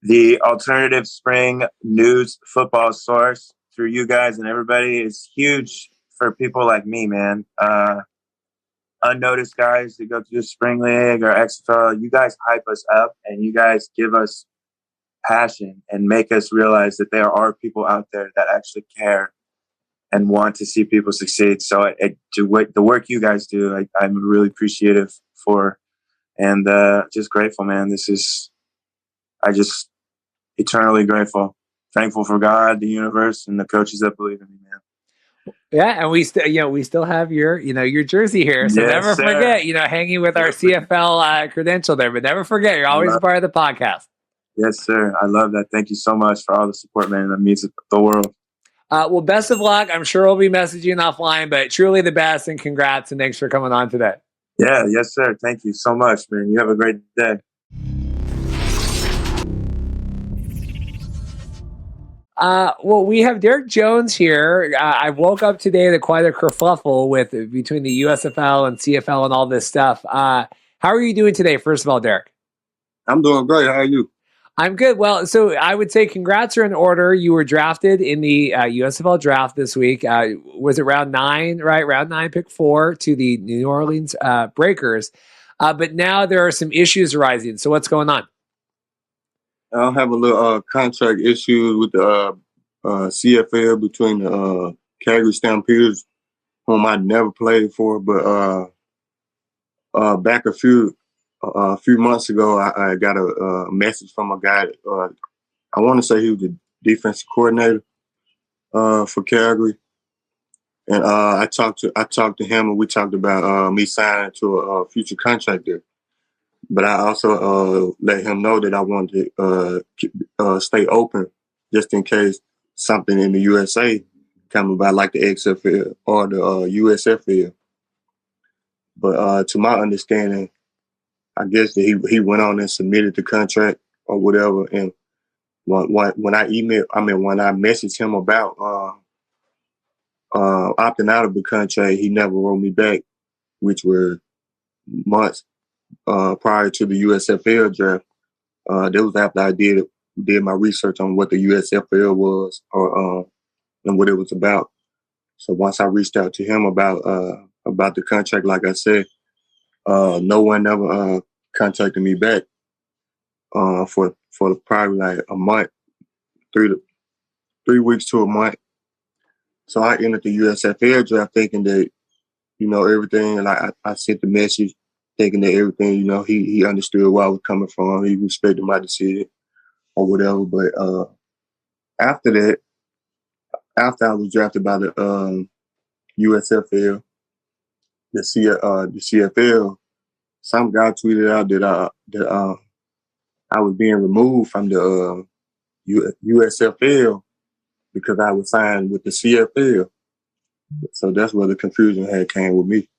The alternative spring news football source through you guys and everybody is huge for people like me, man. Unnoticed guys that go to the spring league or XFL, you guys hype us up and you guys give us passion and make us realize that there are people out there that actually care and want to see people succeed. So the work you guys do, I'm really appreciative for And just grateful, man. I just eternally grateful. Thankful for God, the universe, and the coaches that believe in me, man. Yeah, and we still have your jersey here, so Yes, never sir. forget, hanging with our CFL credential there, but never forget, you're always a part of the podcast. Yes, sir. I love that. Thank you so much for all the support, man. That means the world. Well, best of luck. I'm sure we'll be messaging offline, but truly the best, and congrats, and thanks for coming on today. Yeah, yes, sir. Thank you so much, man. You have a great day. Well, we have Derrick Jones here. I woke up today to quite a kerfuffle between the USFL and CFL and all this stuff. How are you doing today, first of all, Derrick? I'm doing great. How are you? I'm good. Well, so I would say congrats are in order. You were drafted in the USFL draft this week. Was it round 9, right? Round 9, pick 4 to the New Orleans Breakers. But now there are some issues arising. So what's going on? I have a little contract issue with the CFL between the Calgary Stampeders, whom I never played for. But back a few months ago, I got a message from a guy. I want to say he was the defensive coordinator for Calgary, and I talked to him, and we talked about me signing to a future contract there. But I also let him know that I wanted to stay open just in case something in the USA come about, like the XFL or the USFL. But to my understanding, I guess that he went on and submitted the contract or whatever. And when I messaged him about opting out of the contract, he never wrote me back, which were months prior to the USFL draft. That was after I did my research on what the USFL was and what it was about. So once I reached out to him about the contract, like I said, no one ever contacted me back for probably like a month, 3 weeks to a month. So I entered the USFL draft thinking that, everything, like I sent the message thinking that everything, he understood where I was coming from. He respected my decision or whatever. But after that, after I was drafted by the USFL, the CFL, some guy tweeted out that I was being removed from the USFL because I was signed with the CFL. So that's where the confusion came with me.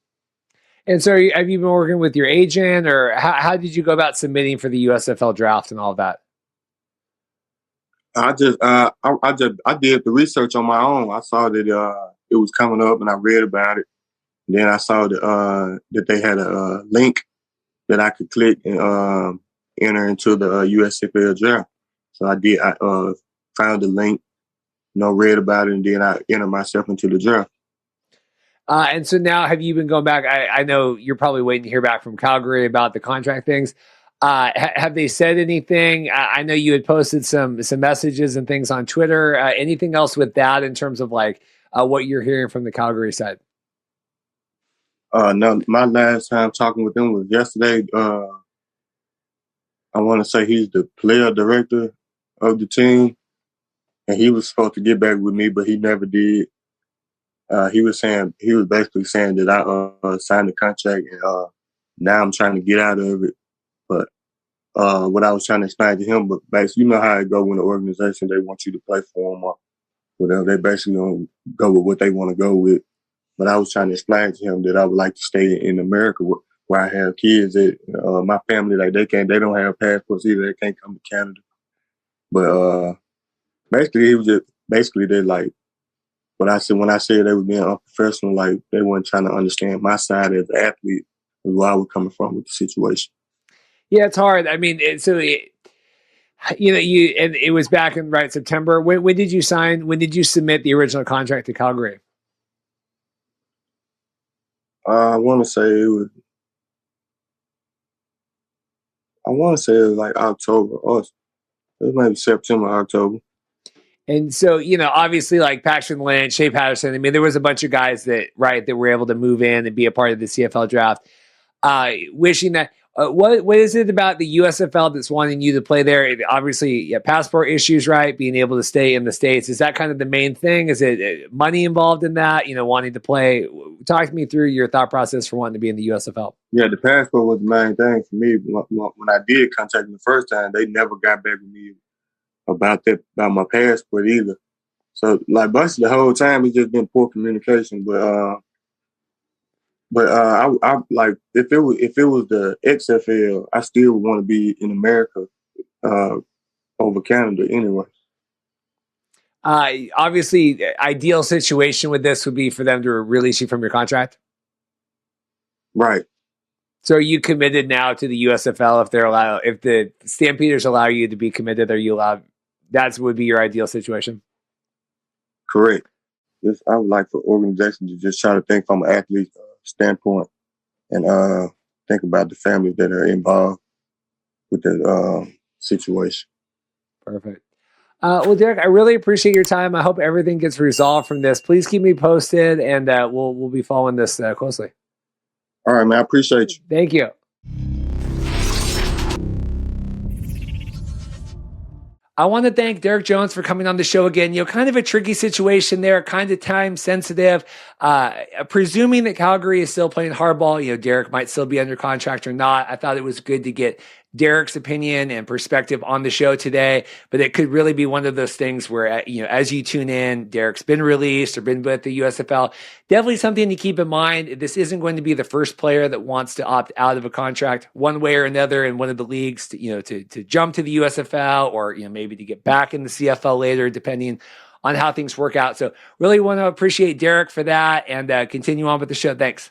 And so have you been working with your agent, or how did you go about submitting for the USFL draft and all of that? I did the research on my own. I saw that it was coming up, and I read about it. And then I saw that they had a link that I could click and enter into the USFL draft. So I did. I found the link, read about it, and then I entered myself into the draft. And so now, have you been going back? I know you're probably waiting to hear back from Calgary about the contract things. Have they said anything? I know you had posted some messages and things on Twitter. Anything else with that in terms of like what you're hearing from the Calgary side? No, my last time talking with them was yesterday. I want to say he's the player director of the team, and he was supposed to get back with me, but he never did. He was basically saying that I signed the contract, and now I'm trying to get out of it. But what I was trying to explain to him, but basically, you know how it go when the organization, they want you to play for them or whatever. They basically don't go with what they want to go with. But I was trying to explain to him that I would like to stay in America where I have kids. That my family, like they don't have passports either. They can't come to Canada. But basically, it was just they like. When I said they were being unprofessional, like they weren't trying to understand my side as an athlete and where I was coming from with the situation. Yeah, it's hard. I mean, and it was back in September. When did you sign? When did you submit the original contract to Calgary? I want to say it was like October, or it was maybe September, October. And so, obviously like Paxton Lynch, Shea Patterson, I mean, there was a bunch of guys that were able to move in and be a part of the CFL draft. Wishing that, What is it about the USFL that's wanting you to play there? Obviously, passport issues, right? Being able to stay in the States. Is that kind of the main thing? Is it money involved in that? Wanting to play? Talk me through your thought process for wanting to be in the USFL. Yeah, the passport was the main thing for me. When I did contact them the first time, they never got back with me about my passport either. So, like, busted the whole time, it's just been poor communication. But I like if it was the XFL, I still would want to be in America over Canada anyway. Obviously, ideal situation with this would be for them to release you from your contract. Right. So are you committed now to the USFL if the Stampeders allow you to be committed, are you allowed? That would be your ideal situation. Correct. I would like for organizations to just try to think from an athlete standpoint and think about the families that are involved with the situation. Perfect. Well, Derrick, I really appreciate your time. I hope everything gets resolved from this. Please keep me posted, and we'll be following this closely. All right, man. I appreciate you. Thank you. I want to thank Derrick Jones for coming on the show again. Kind of a tricky situation there, kind of time sensitive. Presuming that Calgary is still playing hardball, Derrick might still be under contract or not. I thought it was good to get Derrick's opinion and perspective on the show today, but it could really be one of those things where, as you tune in, Derrick's been released or been with the USFL. Definitely something to keep in mind. This isn't going to be the first player that wants to opt out of a contract one way or another in one of the leagues to jump to the USFL or, maybe to get back in the CFL later, depending on how things work out. So really want to appreciate Derrick for that and continue on with the show. Thanks.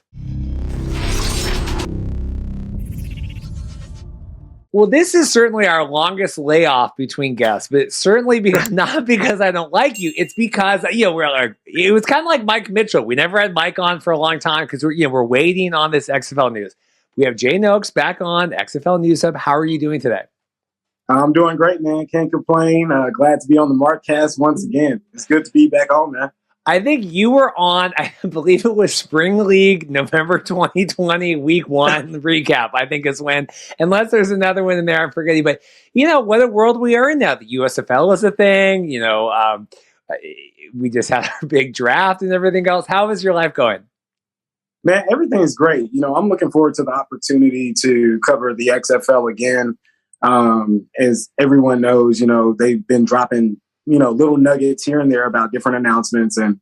Well, this is certainly our longest layoff between guests, but certainly not because I don't like you. It's because, it was kind of like Mike Mitchell. We never had Mike on for a long time because we're waiting on this XFL news. We have Jay Nokes back on XFL News Hub. How are you doing today? I'm doing great, man. Can't complain. Glad to be on the Markcast once again. It's good to be back on, man. I think you were on, I believe it was Spring League, November 2020, week 1 recap, I think is when, unless there's another one in there, I'm forgetting. But, what a world we are in now. The USFL is a thing. We just had our big draft and everything else. How is your life going? Man, everything's great. I'm looking forward to the opportunity to cover the XFL again. As everyone knows, they've been dropping little nuggets here and there about different announcements. And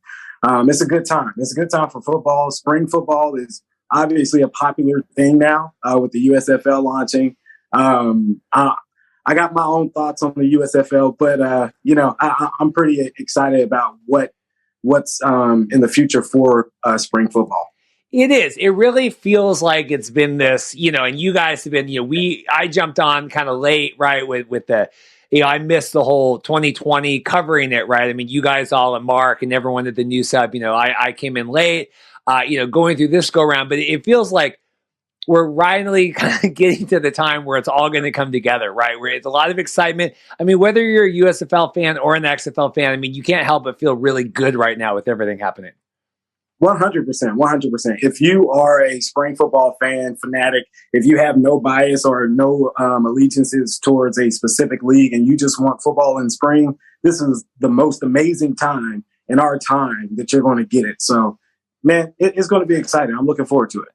it's a good time. It's a good time for football. Spring football is obviously a popular thing now with the USFL launching. I got my own thoughts on the USFL, but, I'm pretty excited about what's in the future for spring football. It is. It really feels like it's been this, and you guys have been, I jumped on kind of late, right, with the, I missed the whole 2020 covering it, right? I mean, you guys all at Mark and everyone at the News Hub, I came in late, going through this go around, but it feels like we're finally kind of getting to the time where it's all going to come together, right? Where it's a lot of excitement. I mean, whether you're a USFL fan or an XFL fan, I mean, you can't help but feel really good right now with everything happening. 100%. If you are a spring football fan, fanatic, if you have no bias or no allegiances towards a specific league and you just want football in spring, this is the most amazing time in our time that you're going to get it. So, man, it's going to be exciting. I'm looking forward to it.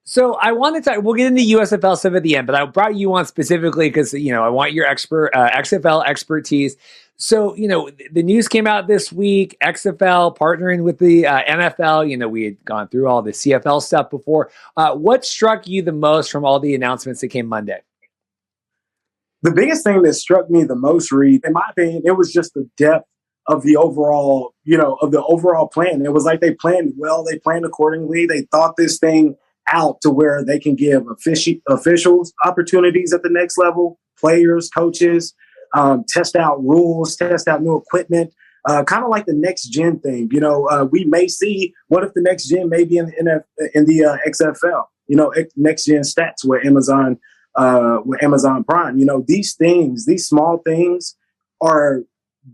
So I wanted to, we'll get into USFL stuff at the end, but I brought you on specifically because, I want your XFL expertise. So, the news came out this week, XFL partnering with the NFL. We had gone through all the CFL stuff before. What struck you the most from all the announcements that came Monday? The biggest thing that struck me the most, Reed, in my opinion, it was just the depth of the overall, plan. It was like they planned well, they planned accordingly. They thought this thing out to where they can give officials opportunities at the next level, players, coaches, test out rules, test out new equipment, kind of like the next gen thing. We may see what if the next gen may be in the XFL, next gen stats with Amazon Prime. These things, these small things are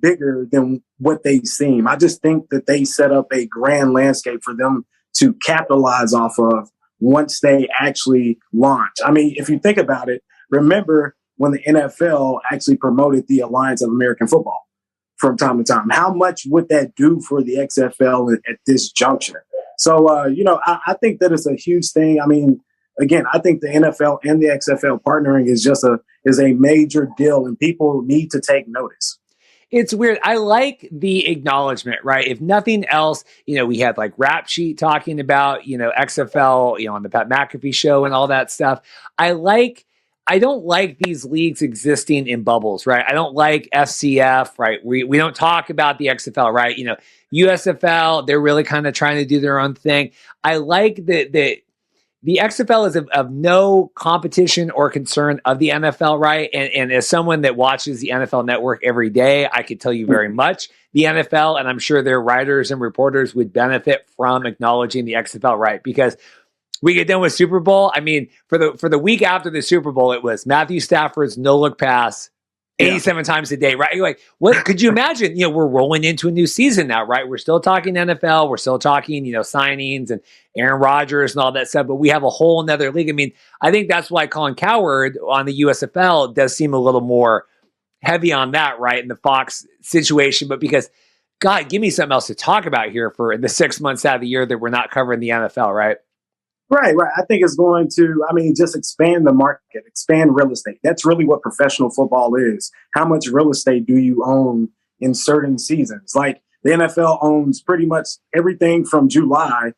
bigger than what they seem. I just think that they set up a grand landscape for them to capitalize off of once they actually launch. I mean, if you think about it, remember when the NFL actually promoted the Alliance of American Football from time to time. How much would that do for the XFL at this juncture? So, I think that it's a huge thing. I mean, again, I think the NFL and the XFL partnering is a major deal, and people need to take notice. It's weird. I like the acknowledgement, right? If nothing else, we had like Rap Sheet talking about, XFL, on the Pat McAfee show and all that stuff. I don't like these leagues existing in bubbles, right? I don't like FCF, right? We don't talk about the XFL, right? USFL, they're really kind of trying to do their own thing. I like the XFL is of no competition or concern of the NFL, right? And as someone that watches the NFL Network every day, I could tell you very much the NFL, and I'm sure their writers and reporters would benefit from acknowledging the XFL, right? Because we get done with Super Bowl. I mean, for the week after the Super Bowl, it was Matthew Stafford's no-look pass 87 times a day, right? Like, what could you imagine? We're rolling into a new season now, right? We're still talking NFL. We're still talking, signings and Aaron Rodgers and all that stuff, but we have a whole nother league. I mean, I think that's why Colin Cowherd on the USFL does seem a little more heavy on that, right? In the Fox situation, but because, God, give me something else to talk about here for the 6 months out of the year that we're not covering the NFL, right? Right. I think it's going to, just expand the market, expand real estate. That's really what professional football is. How much real estate do you own in certain seasons? Like the NFL owns pretty much everything from July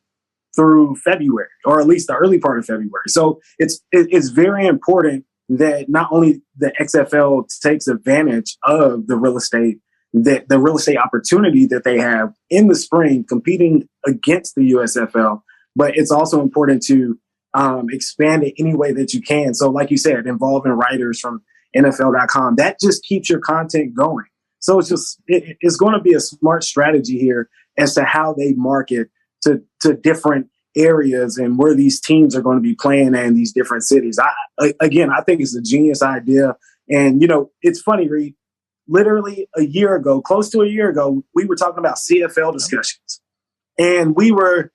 through February, or at least the early part of February. So it's very important that not only the XFL takes advantage of the real estate, that the real estate opportunity that they have in the spring competing against the USFL, but it's also important to expand it any way that you can. So like you said, involving writers from NFL.com, that just keeps your content going. So it's going to be a smart strategy here as to how they market to different areas and where these teams are going to be playing in these different cities. I think it's a genius idea. And, it's funny, Reed, literally close to a year ago, we were talking about CFL discussions, and we were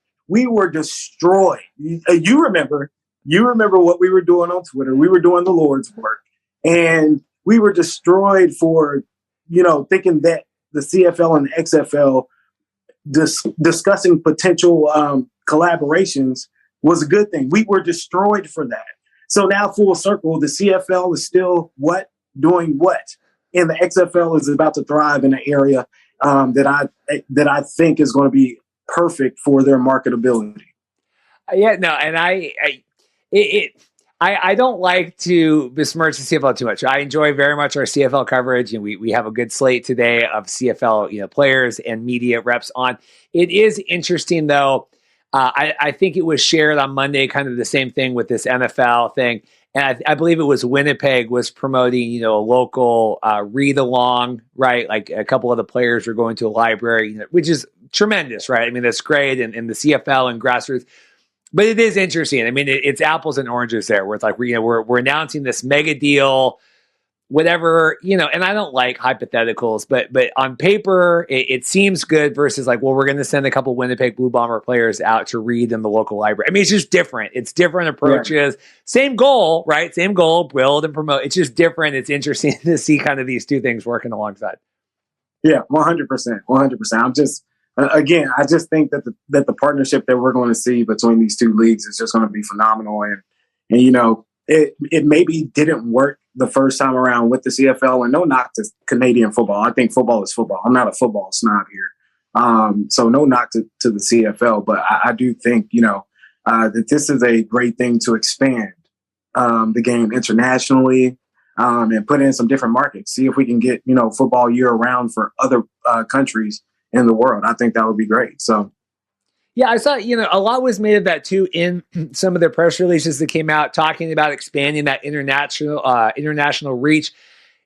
destroyed. You remember what we were doing on Twitter. We were doing the Lord's work, and we were destroyed for, thinking that the CFL and the XFL discussing potential collaborations was a good thing. We were destroyed for that. So now, full circle, the CFL is still doing what? And the XFL is about to thrive in an area that I think is going to be perfect for their marketability. Yeah, no, and I don't like to besmirch the CFL too much. I enjoy very much our CFL coverage, and we have a good slate today of CFL players and media reps on. It is interesting though. I think it was shared on Monday, kind of the same thing with this NFL thing. And I believe it was Winnipeg was promoting, a local read along, right? Like a couple of the players were going to a library, which is tremendous, right? I mean, that's great. And the CFL and grassroots, but it is interesting. I mean, it's apples and oranges there, where it's like, we're announcing this mega deal, whatever, and I don't like hypotheticals, but on paper, it seems good versus like, well, we're going to send a couple Winnipeg Blue Bomber players out to read in the local library. I mean, it's just different. It's different approaches. Yeah. Same goal, right? Same goal, build and promote. It's just different. It's interesting to see kind of these two things working alongside. Yeah, 100%. 100%. I just think that the partnership that we're going to see between these two leagues is just going to be phenomenal. And it maybe didn't work the first time around with the CFL, and no knock to Canadian football. I think football is football. I'm not a football snob here. So no knock to the CFL, but I do think, that this is a great thing to expand the game internationally and put in some different markets. See if we can get, football year round for other countries in the world. I think that would be great. So. Yeah, I saw, a lot was made of that too in some of the press releases that came out talking about expanding that international reach.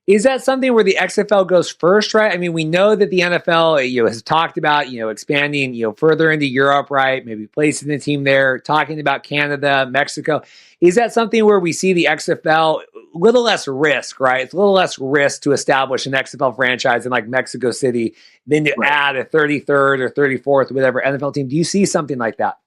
Is that something where the XFL goes first, right? I mean, we know that the NFL, has talked about, expanding, further into Europe, right? Maybe placing the team there, talking about Canada, Mexico. Is that something where we see the XFL a little less risk, right? It's a little less risk to establish an XFL franchise in like Mexico City than to add a 33rd or 34th, whatever NFL team. Do you see something like that?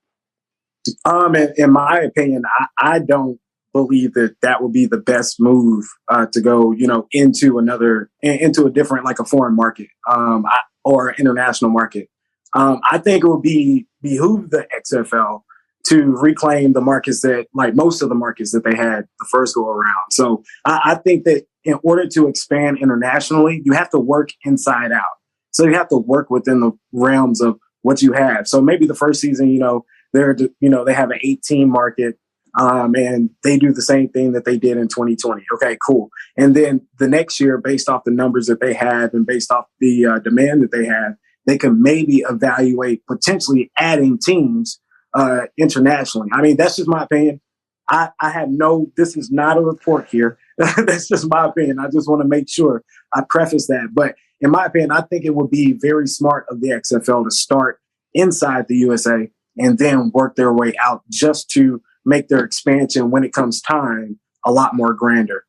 In my opinion, I don't believe that would be the best move to go, into into a different, like a foreign market or international market. I think it would behoove the XFL to reclaim the markets that, like most of the markets that they had the first go around. So I think that in order to expand internationally, you have to work inside out. So you have to work within the realms of what you have. So maybe the first season, they have an 18 market, and they do the same thing that they did in 2020. Okay, cool. And then the next year, based off the numbers that they have and based off the demand that they have, they can maybe evaluate potentially adding teams internationally. I mean, that's just my opinion. This is not a report here. That's just my opinion. I just want to make sure I preface that. But in my opinion, I think it would be very smart of the XFL to start inside the USA and then work their way out just to make their expansion when it comes time a lot more grander.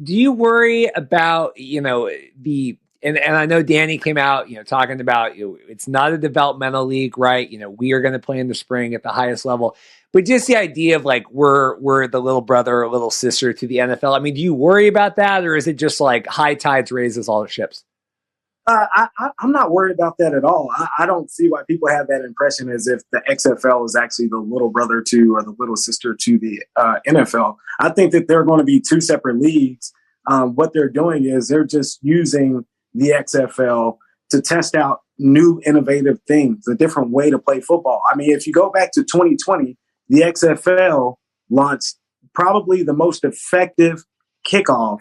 Do you worry about, and I know Danny came out, talking about, it's not a developmental league, right? We are going to play in the spring at the highest level, but just the idea of like, we're the little brother or little sister to the NFL. I mean, do you worry about that, or is it just like high tides raises all the ships? I'm not worried about that at all. I don't see why people have that impression as if the XFL is actually the little brother to or the little sister to the NFL. I think that they're going to be two separate leagues. What they're doing is they're just using the XFL to test out new innovative things, a different way to play football. I mean, if you go back to 2020, the XFL launched probably the most effective kickoff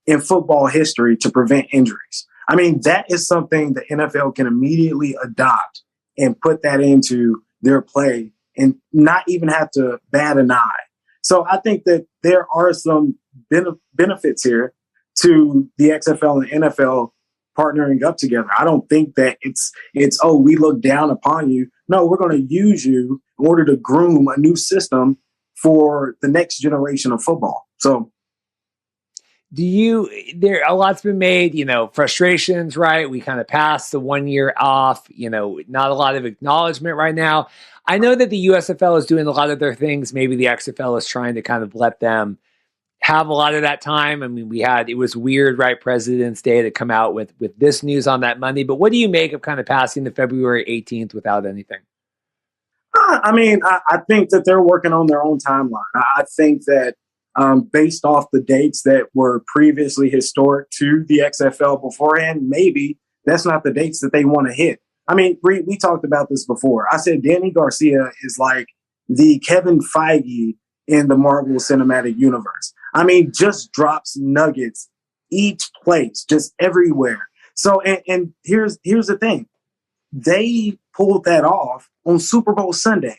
in football history to prevent injuries. I mean, that is something the NFL can immediately adopt and put that into their play and not even have to bat an eye. So I think that there are some benefits here to the XFL and NFL partnering up together. I don't think that it's we look down upon you. No, we're going to use you in order to groom a new system for the next generation of football. So a lot's been made, frustrations, right? We kind of passed the 1 year off, not a lot of acknowledgement right now. I know that the USFL is doing a lot of their things. Maybe the XFL is trying to kind of let them have a lot of that time. I mean, it was weird, right? President's Day to come out with this news on that Monday. But what do you make of kind of passing the February 18th without anything? I think that they're working on their own timeline. I think that based off the dates that were previously historic to the XFL beforehand, maybe that's not the dates that they want to hit. I mean, we talked about this before. I said Danny Garcia is like the Kevin Feige in the Marvel Cinematic Universe. I mean, just drops nuggets each place, just everywhere. So, and here's the thing. They pulled that off on Super Bowl Sunday.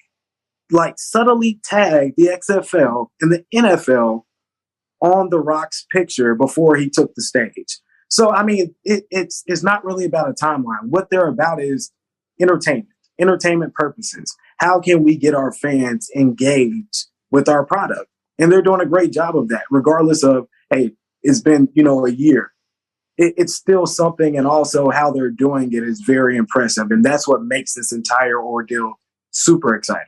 Like subtly tagged the XFL and the NFL on The Rock's picture before he took the stage. So, I mean, it's not really about a timeline. What they're about is entertainment purposes. How can we get our fans engaged with our product? And they're doing a great job of that, regardless of, hey, it's been, a year. It's still something, and also how they're doing it is very impressive. And that's what makes this entire ordeal super exciting.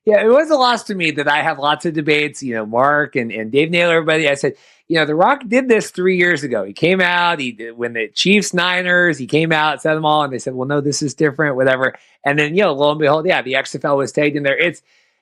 Yeah, it was a loss to me that I have lots of debates, Mark and Dave Naylor, everybody. I said, The Rock did this 3 years ago. He came out, when the Chiefs, Niners, he came out, said them all, and they said, well, no, this is different, whatever. And then, lo and behold, the XFL was tagged in there.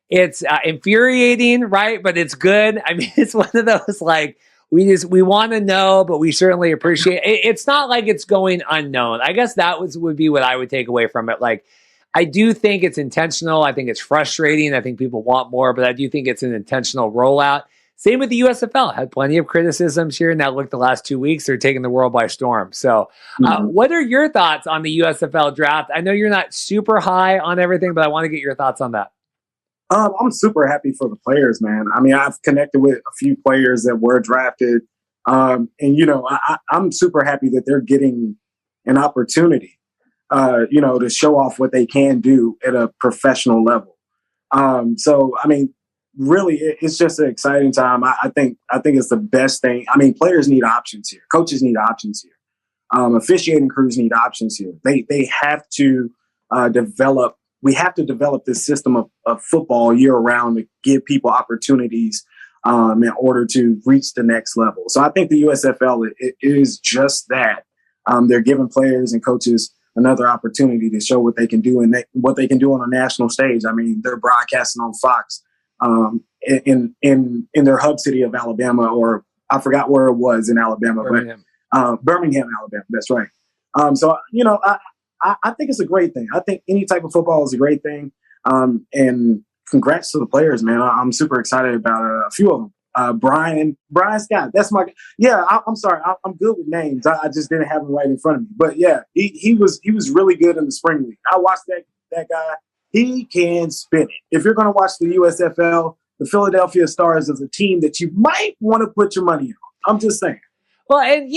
It's infuriating, right? But it's good. I mean, it's one of those, like, we want to know, but we certainly appreciate it. It's not like it's going unknown. I guess that would be what I would take away from it. Like, I do think it's intentional. I think it's frustrating. I think people want more, but I do think it's an intentional rollout. Same with the USFL. Had plenty of criticisms here. Now look, the last 2 weeks, they're taking the world by storm. So what are your thoughts on the USFL draft? I know you're not super high on everything, but I want to get your thoughts on that. I'm super happy for the players, man. I mean, I've connected with a few players that were drafted. I'm super happy that they're getting an opportunity. To show off what they can do at a professional level. So, I mean, really, it's just an exciting time. I think it's the best thing. I mean, players need options here. Coaches need options here. Officiating crews need options here. They have to develop, we have to develop this system of football year round to give people opportunities in order to reach the next level. So I think the USFL it is just that. They're giving players and coaches another opportunity to show what they can do and what they can do on a national stage. I mean, they're broadcasting on Fox in their hub city of Alabama, or I forgot where it was in Alabama, Birmingham. but Birmingham, Alabama. That's right. So, I think it's a great thing. I think any type of football is a great thing. And congrats to the players, man. I'm super excited about a few of them. Brian Scott. That's my. Yeah, I'm sorry. I'm good with names. I just didn't have him right in front of me. But yeah, he was really good in the spring league. I watched that guy. He can spin it. If you're going to watch the USFL, the Philadelphia Stars is a team that you might want to put your money on. I'm just saying. Well, and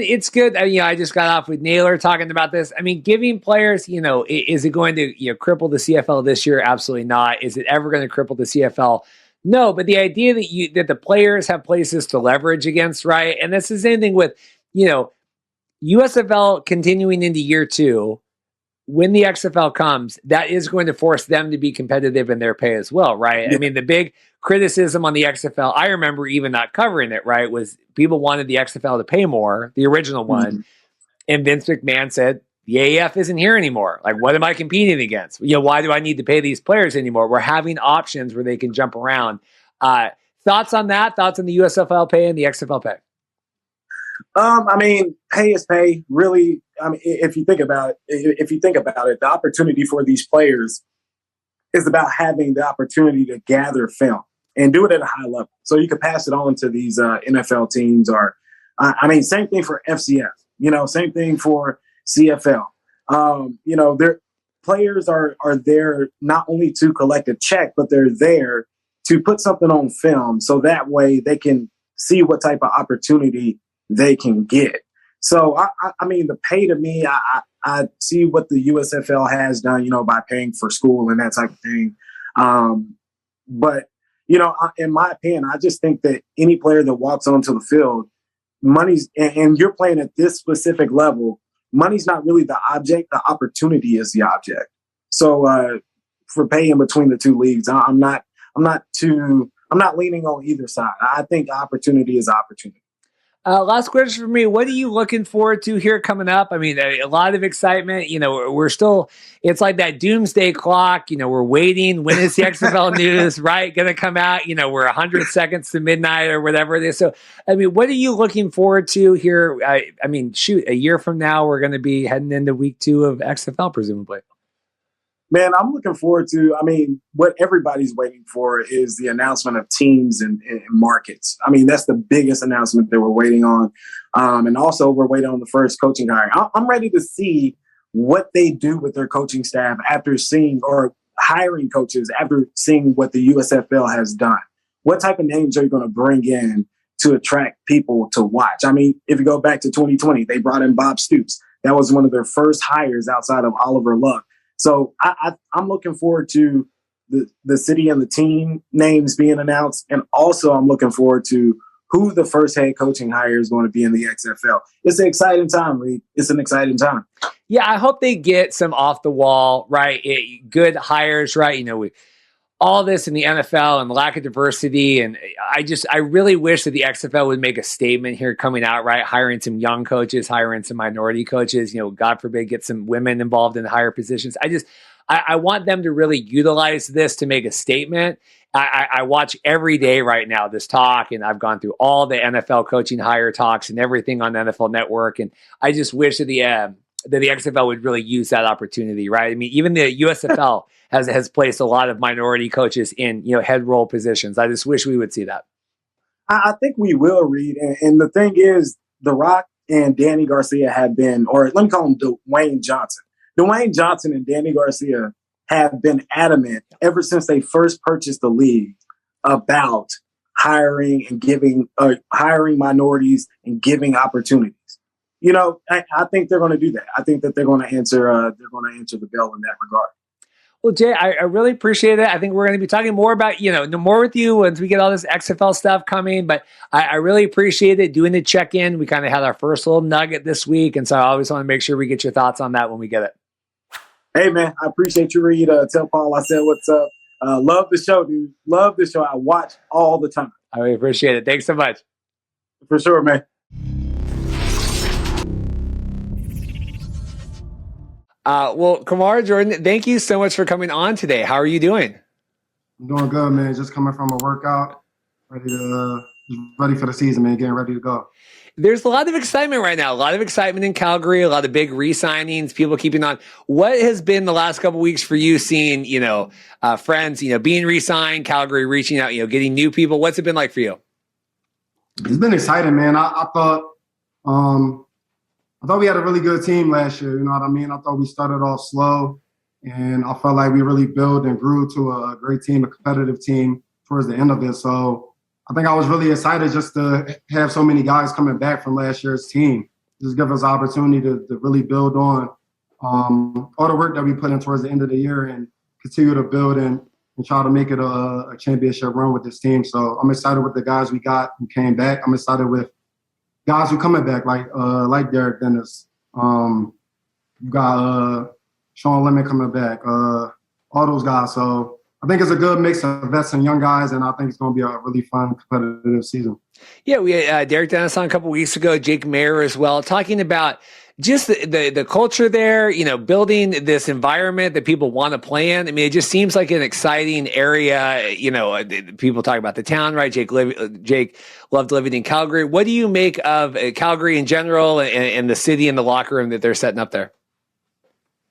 it's good. I just got off with Naylor talking about this. I mean, giving players, is it going to cripple the CFL this year? Absolutely not. Is it ever going to cripple the CFL? No. But the idea that the players have places to leverage against, right? And that's the same thing with USFL continuing into year 2. When the XFL comes, that is going to force them to be competitive in their pay as well, right? I mean, the big criticism on the XFL, I remember even not covering it, right, was people wanted the XFL to pay more, the original one, and Vince McMahon said, the AAF isn't here anymore. Like, what am I competing against? Why do I need to pay these players anymore? We're having options where they can jump around. Thoughts on that? Thoughts on the USFL pay and the XFL pay? I mean, pay is pay. Really, I mean, if you think about it, the opportunity for these players is about having the opportunity to gather film and do it at a high level. So you can pass it on to these NFL teams, or same thing for FCF. Same thing for CFL. Their players are there not only to collect a check, but they're there to put something on film, so that way they can see what type of opportunity they can get. So, I mean, the pay to me, I see what the USFL has done, by paying for school and that type of thing. But, in my opinion, I just think that any player that walks onto the field, money's, and you're playing at this specific level, money's not really the object. The opportunity is the object. So, for paying between the two leagues, I'm not leaning on either side. I think opportunity is opportunity. Last question for me. What are you looking forward to here coming up? I mean, a lot of excitement. We're still, it's like that doomsday clock. We're waiting. When is the XFL news, right, going to come out? We're 100 seconds to midnight or whatever it is. So, I mean, what are you looking forward to here? I mean, a year from now, we're going to be heading into week 2 of XFL, presumably. Man, I'm looking forward to, what everybody's waiting for is the announcement of teams and markets. I mean, that's the biggest announcement that we're waiting on. And also we're waiting on the first coaching hire. I'm ready to see what they do with their coaching staff after seeing, or hiring coaches after seeing what the USFL has done. What type of names are you going to bring in to attract people to watch? I mean, if you go back to 2020, they brought in Bob Stoops. That was one of their first hires outside of Oliver Luck. So I'm looking forward to the city and the team names being announced. And also I'm looking forward to who the first head coaching hire is going to be in the XFL. It's an exciting time, Reed. It's an exciting time. Yeah, I hope they get some off the wall, right? Good hires, right? All this in the NFL and lack of diversity. And I really wish that the XFL would make a statement here coming out, right? Hiring some young coaches, hiring some minority coaches, God forbid, get some women involved in higher positions. I want them to really utilize this to make a statement. I watch every day right now this talk, and I've gone through all the NFL coaching hire talks and everything on the NFL Network. And I just wish that the XFL would really use that opportunity, right? I mean, even the USFL has placed a lot of minority coaches in, head role positions. I just wish we would see that. I think we will, Reed. And the thing is, The Rock and Danny Garcia have been, or let me call him Dwayne Johnson. Dwayne Johnson and Danny Garcia have been adamant ever since they first purchased the league about hiring minorities and giving opportunities. I think they're going to do that. I think that they're going to answer the bell in that regard. Well, Jay, I really appreciate it. I think we're going to be talking more about, more with you once we get all this XFL stuff coming. But I really appreciate it, doing the check-in. We kind of had our first little nugget this week. And so I always want to make sure we get your thoughts on that when we get it. Hey, man, I appreciate you, Reed. Tell Paul I said what's up. Love the show, dude. Love the show. I watch all the time. I really appreciate it. Thanks so much. For sure, man. Well, Kamar Jorden, thank you so much for coming on today. How are you doing? I'm doing good, man. Just coming from a workout, ready for the season, man. Getting ready to go. There's a lot of excitement right now. A lot of excitement in Calgary. A lot of big re-signings. People keeping on. What has been the last couple of weeks for you? Seeing friends, being re-signed, Calgary reaching out, getting new people. What's it been like for you? It's been exciting, man. I thought we had a really good team last year. You know what I mean? I thought we started off slow, and I felt like we really built and grew to a great team, a competitive team towards the end of it. So I think I was really excited just to have so many guys coming back from last year's team. Just give us the opportunity to really build on all the work that we put in towards the end of the year and continue to build and try to make it a championship run with this team. So I'm excited with the guys we got who came back. I'm excited with guys who coming back, like Derek Dennis. You got Sean Lemon coming back, all those guys. So I think it's a good mix of vets and young guys, and I think it's going to be a really fun, competitive season. Yeah, we had Derek Dennis on a couple weeks ago, Jake Mayer as well, talking about just the culture there, building this environment that people want to play in. I mean, it just seems like an exciting area. People talk about the town, right? Jake loved living in Calgary. What do you make of Calgary in general and the city and the locker room that they're setting up there?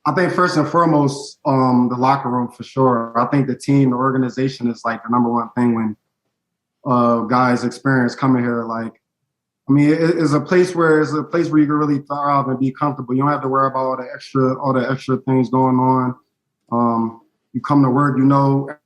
I think first and foremost, the locker room for sure. I think the team, the organization is like the number one thing when guys experience coming here. It's a place where you can really thrive and be comfortable. You don't have to worry about all the extra things going on. You come to work,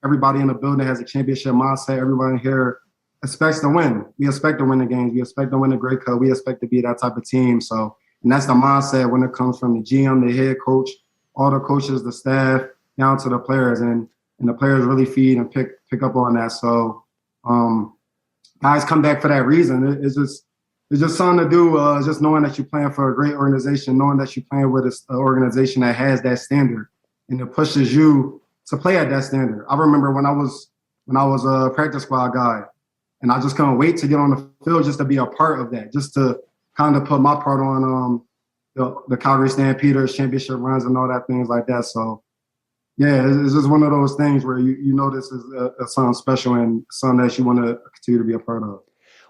everybody in the building has a championship mindset. Everybody here expects to win. We expect to win the games. We expect to win the Grey Cup. We expect to be that type of team. So, and that's the mindset when it comes from the GM, the head coach, all the coaches, the staff, down to the players, and the players really feed and pick up on that. So, guys come back for that reason. It's just something to do. Just knowing that you're playing for a great organization, knowing that you're playing with an organization that has that standard and it pushes you to play at that standard. I remember when I was a practice squad guy, and I just couldn't wait to get on the field just to be a part of that, just to kind of put my part on the Calgary Stampeders championship runs and all that things like that. So, yeah, it's just one of those things where you know this is something special and something that you want to continue to be a part of.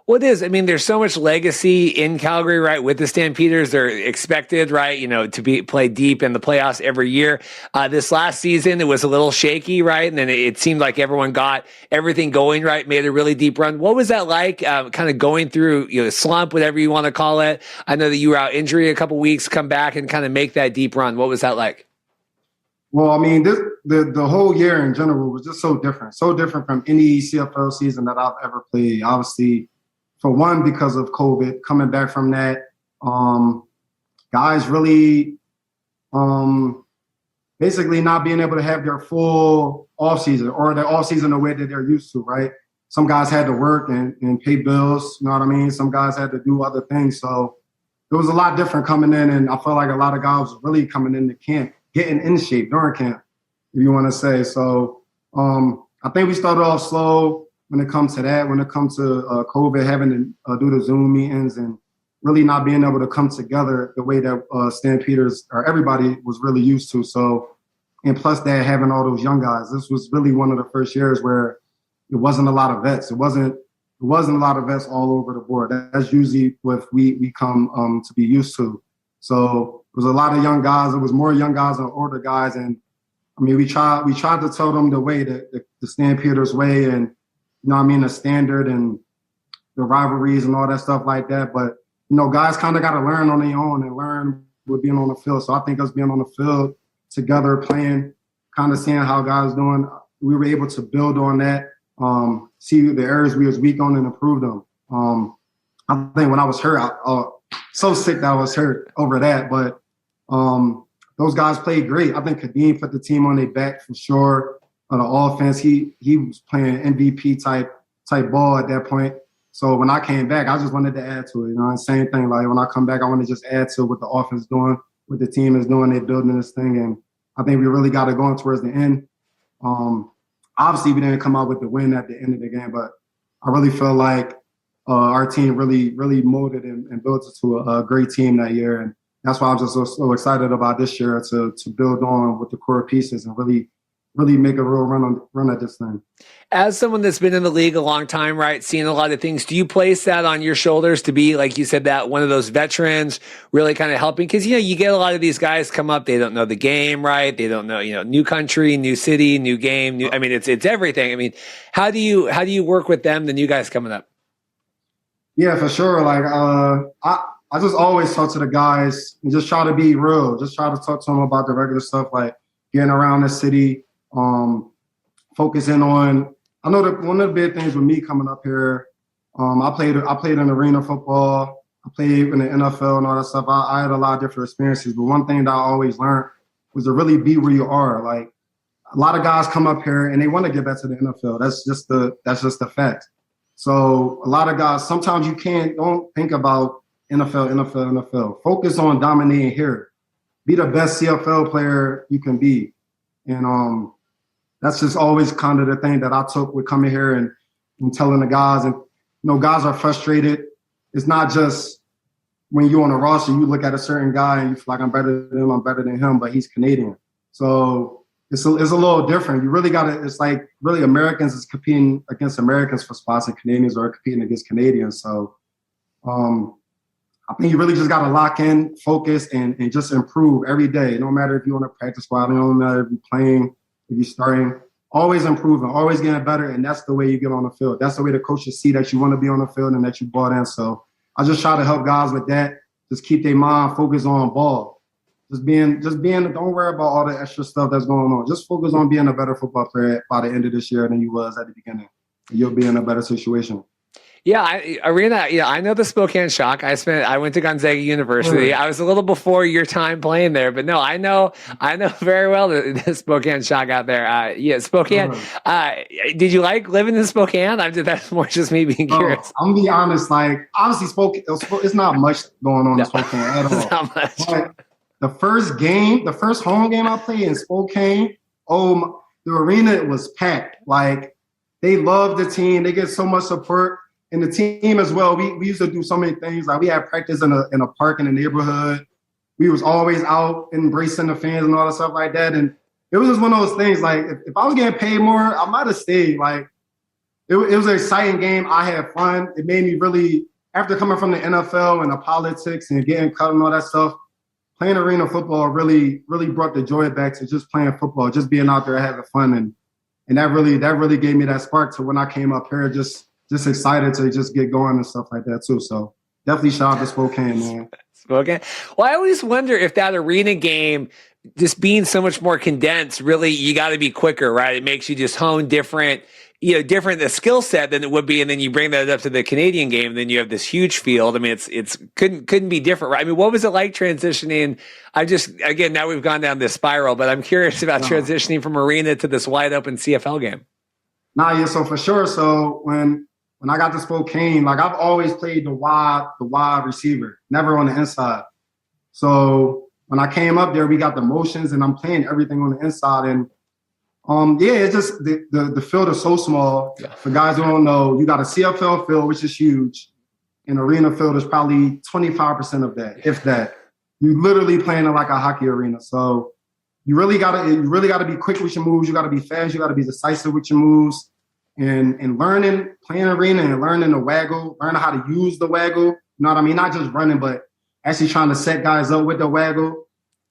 Well, it is. I mean, there's so much legacy in Calgary, right? With the Stampeders, they're expected, right? To play deep in the playoffs every year. This last season, it was a little shaky, right? And then it seemed like everyone got everything going, right? Made a really deep run. What was that like? Kind of going through, slump, whatever you want to call it. I know that you were out injury a couple weeks, come back and kind of make that deep run. What was that like? Well, I mean, the whole year in general was just so different from any CFL season that I've ever played. Obviously, for one, because of COVID, coming back from that, guys really basically not being able to have their full offseason or their offseason the way that they're used to, right? Some guys had to work and pay bills, you know what I mean? Some guys had to do other things. So it was a lot different coming in, and I felt like a lot of guys really coming into camp, getting in shape during camp, if you want to say. So I think we started off slow when it comes to that, when it comes to COVID, having to do the Zoom meetings and really not being able to come together the way that Stampeders or everybody was really used to. So, and plus that, having all those young guys, this was really one of the first years where it wasn't a lot of vets. It wasn't a lot of vets all over the board. That's usually what we come to be used to. So it was a lot of young guys. It was more young guys than older guys. And I mean, we tried to tell them the way, the Stampeders way, and the standard and the rivalries and all that stuff like that. But, guys kind of got to learn on their own and learn with being on the field. So I think us being on the field together, playing, kind of seeing how guys doing, we were able to build on that, see the areas we was weak on and improve them. I think when I was hurt, I so sick that I was hurt over that. But those guys played great. I think Kadeem put the team on their back for sure. On the offense, he was playing MVP type ball at that point. So when I came back, I just wanted to add to it. Same thing. Like when I come back, I want to just add to what the offense is doing, what the team is doing. They're building this thing, and I think we really got it going towards the end. Obviously, we didn't come out with the win at the end of the game, but I really feel like our team really molded and built it to a great team that year. And that's why I'm just so excited about this year to build on with the core pieces and really make a real run at this thing. As someone that's been in the league a long time, right, seeing a lot of things, do you place that on your shoulders to be, like you said, that one of those veterans really kind of helping? Because, you get a lot of these guys come up, they don't know the game, right? They don't know, new country, new city, new game. It's everything. I mean, how do you work with them, the new guys coming up? Yeah, for sure. Like, I just always talk to the guys and just try to be real. Just try to talk to them about the regular stuff, like getting around the city, focusing on. I know that one of the big things with me coming up here, I played in arena football. I played in the NFL and all that stuff. I had a lot of different experiences, but one thing that I always learned was to really be where you are. Like, a lot of guys come up here and they want to get back to the NFL. That's just the fact. So a lot of guys, sometimes don't think about NFL. Focus on dominating here. Be the best CFL player you can be. And that's just always kind of the thing that I took with coming here and telling the guys. And, guys are frustrated. It's not just when you're on a roster, you look at a certain guy and you feel like I'm better than him, but he's Canadian. So it's a little different. You really got to, it's like really Americans is competing against Americans for spots and Canadians are competing against Canadians. So I think you really just got to lock in, focus, and just improve every day. No matter if you're on a practice squad, no matter if you're playing, if you're starting, always improving, always getting better, and that's the way you get on the field. That's the way the coaches see that you want to be on the field and that you bought in. So I just try to help guys with that. Just keep their mind focused on ball. Just being. Don't worry about all the extra stuff that's going on. Just focus on being a better football player by the end of this year than you was at the beginning. You'll be in a better situation. Yeah, I know the Spokane Shock. I went to Gonzaga University. I was a little before your time playing there, but no, I know very well the Spokane Shock out there. Spokane. Did you like living in Spokane? That's more just me being curious. I'm gonna be honest. Like, honestly, Spokane, it's not much going on in Spokane at all. It's not much. But the first home game I played in Spokane, the arena was packed. Like, they love the team. They get so much support. And the team as well, we used to do so many things. Like, we had practice in a park in the neighborhood. We was always out embracing the fans and all that stuff like that. And it was just one of those things. Like, if I was getting paid more, I might have stayed. Like, it was an exciting game. I had fun. It made me really, after coming from the NFL and the politics and getting cut and all that stuff, playing arena football really brought the joy back to just playing football, just being out there having fun. And that really gave me that spark to when I came up here, just excited to just get going and stuff like that too. So definitely shout out to Spokane, man. Spokane. Well, I always wonder if that arena game, just being so much more condensed, really, you got to be quicker, right? It makes you just hone different the skill set than it would be. And then you bring that up to the Canadian game, and then you have this huge field. I mean, it's couldn't be different, right? I mean, what was it like transitioning? Again, now we've gone down this spiral, but I'm curious about transitioning from arena to this wide open CFL game. So for sure. So when I got to Spokane, like, I've always played the wide receiver, never on the inside. So when I came up there, we got the motions and I'm playing everything on the inside. And it's just the field is so small. Yeah. For guys who don't know, you got a CFL field, which is huge. And arena field is probably 25% of that, if that. You literally playing in like a hockey arena. So you really gotta be quick with your moves. You gotta be fast. You gotta be decisive with your moves. And learning, playing arena and learning the waggle, learning how to use the waggle. You know what I mean? Not just running, but actually trying to set guys up with the waggle.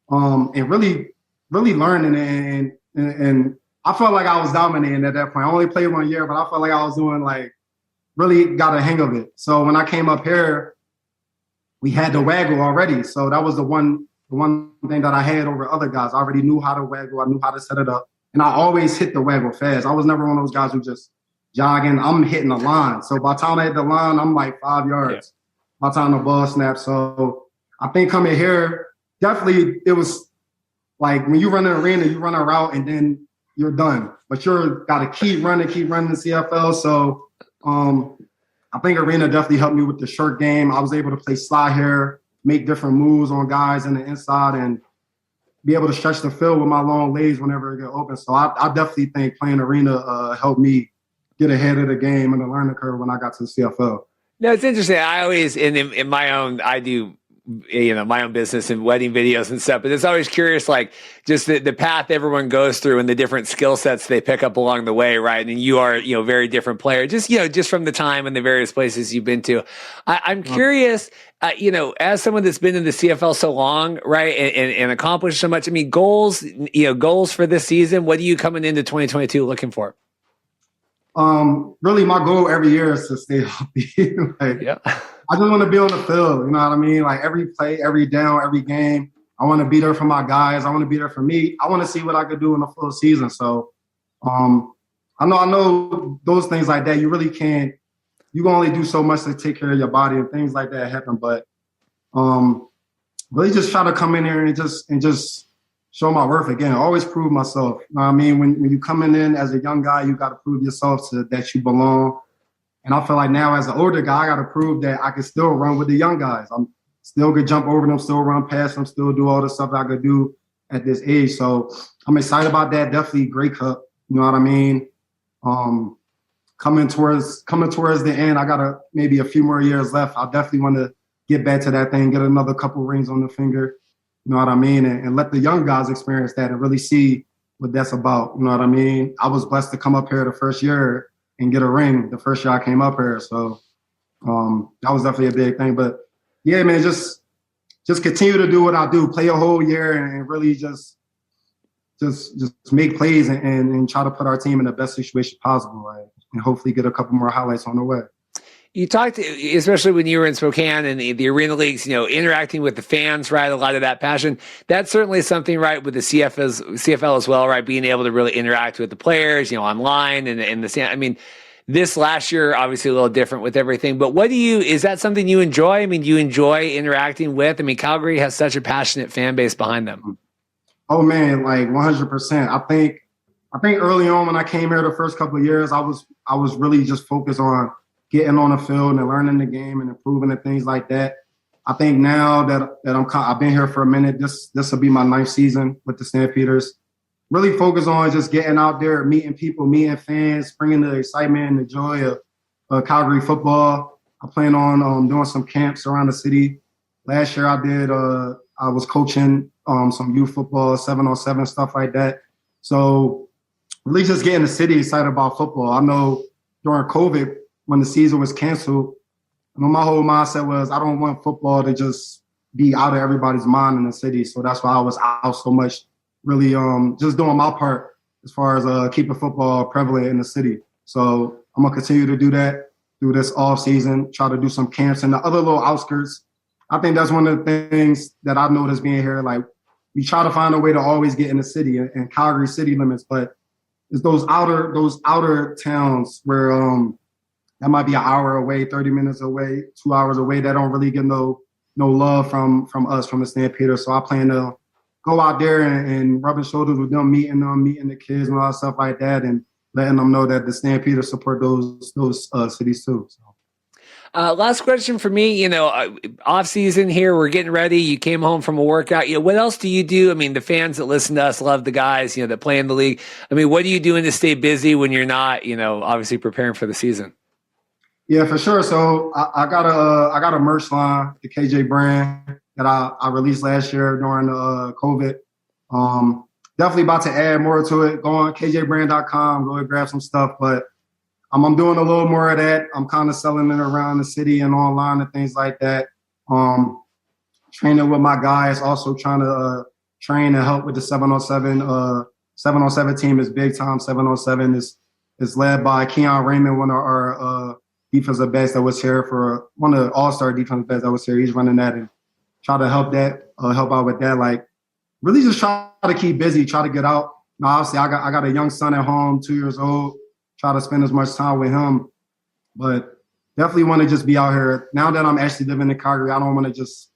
And really learning. And I felt like I was dominating at that point. I only played 1 year, but I felt like I was doing, like, really got a hang of it. So when I came up here, we had the waggle already. So that was the one thing that I had over other guys. I already knew how to waggle. I knew how to set it up. And I always hit the waggle fast. I was never one of those guys who just jogging. I'm hitting the line. So by the time I hit the line, I'm like 5 yards. By the time the ball snaps. So I think coming here, definitely it was like when you run an arena, you run a route and then you're done. But you're got to keep running the CFL. So I think arena definitely helped me with the short game. I was able to play slide here, make different moves on guys in the inside, and be able to stretch the field with my long legs whenever it get open. So I definitely think playing arena helped me get ahead of the game and the learning curve when I got to the CFL. No, it's interesting. I always, in my own, I do, my own business and wedding videos and stuff, but it's always curious, like just the path everyone goes through and the different skill sets they pick up along the way, right? And you are, very different player, just from the time and the various places you've been to. I'm curious, as someone that's been in the CFL so long, right, and accomplished so much, I mean, goals for this season, what are you coming into 2022 looking for? Really my goal every year is to stay healthy. I just want to be on the field, you know what I mean? Like every play, every down, every game, I want to be there for my guys. I want to be there for me. I want to see what I could do in the full season. So I know those things like that, you really can't, you can only do so much to take care of your body and things like that happen. But really just try to come in here and just show my worth again. Always prove myself. You know what I mean? When you coming in as a young guy, you got to prove yourself that you belong. And I feel like now as an older guy, I got to prove that I can still run with the young guys. I'm still could jump over them, still run past them, still do all the stuff I could do at this age. So I'm excited about that. Definitely Grey Cup. You know what I mean? Coming towards the end, I got maybe a few more years left. I definitely want to get back to that thing, get another couple rings on the finger. You know what I mean? And let the young guys experience that and really see what that's about. You know what I mean? I was blessed to come up here the first year and get a ring the first year I came up here. So that was definitely a big thing. But yeah, man, just continue to do what I do, play a whole year and really just make plays and try to put our team in the best situation possible, right? And hopefully get a couple more highlights on the way. You talked, especially when you were in Spokane and the arena leagues, interacting with the fans, right? A lot of that passion. That's certainly something, right, with the CFL as well, right? Being able to really interact with the players, online and the stand. I mean, this last year, obviously a little different with everything, but is that something you enjoy? I mean, do you enjoy interacting with? I mean, Calgary has such a passionate fan base behind them. Oh man, like 100%. I think early on when I came here the first couple of years, I was really just focused on getting on the field and learning the game and improving and things like that. I think now that I've been here for a minute, this will be my 9th season with the Stampeders. Really focus on just getting out there, meeting people, meeting fans, bringing the excitement and the joy of Calgary football. I plan on doing some camps around the city. Last year I was coaching some youth football, 7-on-7, stuff like that. So really just getting the city excited about football. I know during COVID, when the season was canceled, my whole mindset was I don't want football to just be out of everybody's mind in the city. So that's why I was out so much, really just doing my part as far as keeping football prevalent in the city. So I'm going to continue to do that through this off season, try to do some camps in the other little outskirts. I think that's one of the things that I've noticed being here. Like we try to find a way to always get in the city and Calgary city limits, but it's those outer towns where that might be an hour away, 30 minutes away, 2 hours away. That don't really get no love from us, from the Stampeders. So I plan to go out there and rubbing shoulders with them, meeting the kids and all that stuff like that, and letting them know that the Stampeders support those cities too. So. Last question for me, off season here, we're getting ready. You came home from a workout. What else do you do? I mean, the fans that listen to us love the guys, that play in the league. I mean, what are you doing to stay busy when you're not, obviously preparing for the season? Yeah, for sure. So I got a merch line, the KJ brand that I released last year during the COVID. Definitely about to add more to it. Go on kjbrand.com, go and grab some stuff. But I'm doing a little more of that. I'm kind of selling it around the city and online and things like that. Training with my guys, also trying to train and help with the 7-on-7. 7-on-7 team is big time. 7-on-7 is led by Keon Raymond, one of our defensive backs that was here one of the all-star defensive backs that was here. He's running that and try to help out with that. Like really just try to keep busy, try to get out. Now, obviously I got a young son at home, 2 years old, try to spend as much time with him, but definitely want to just be out here. Now that I'm actually living in Calgary, I don't want to just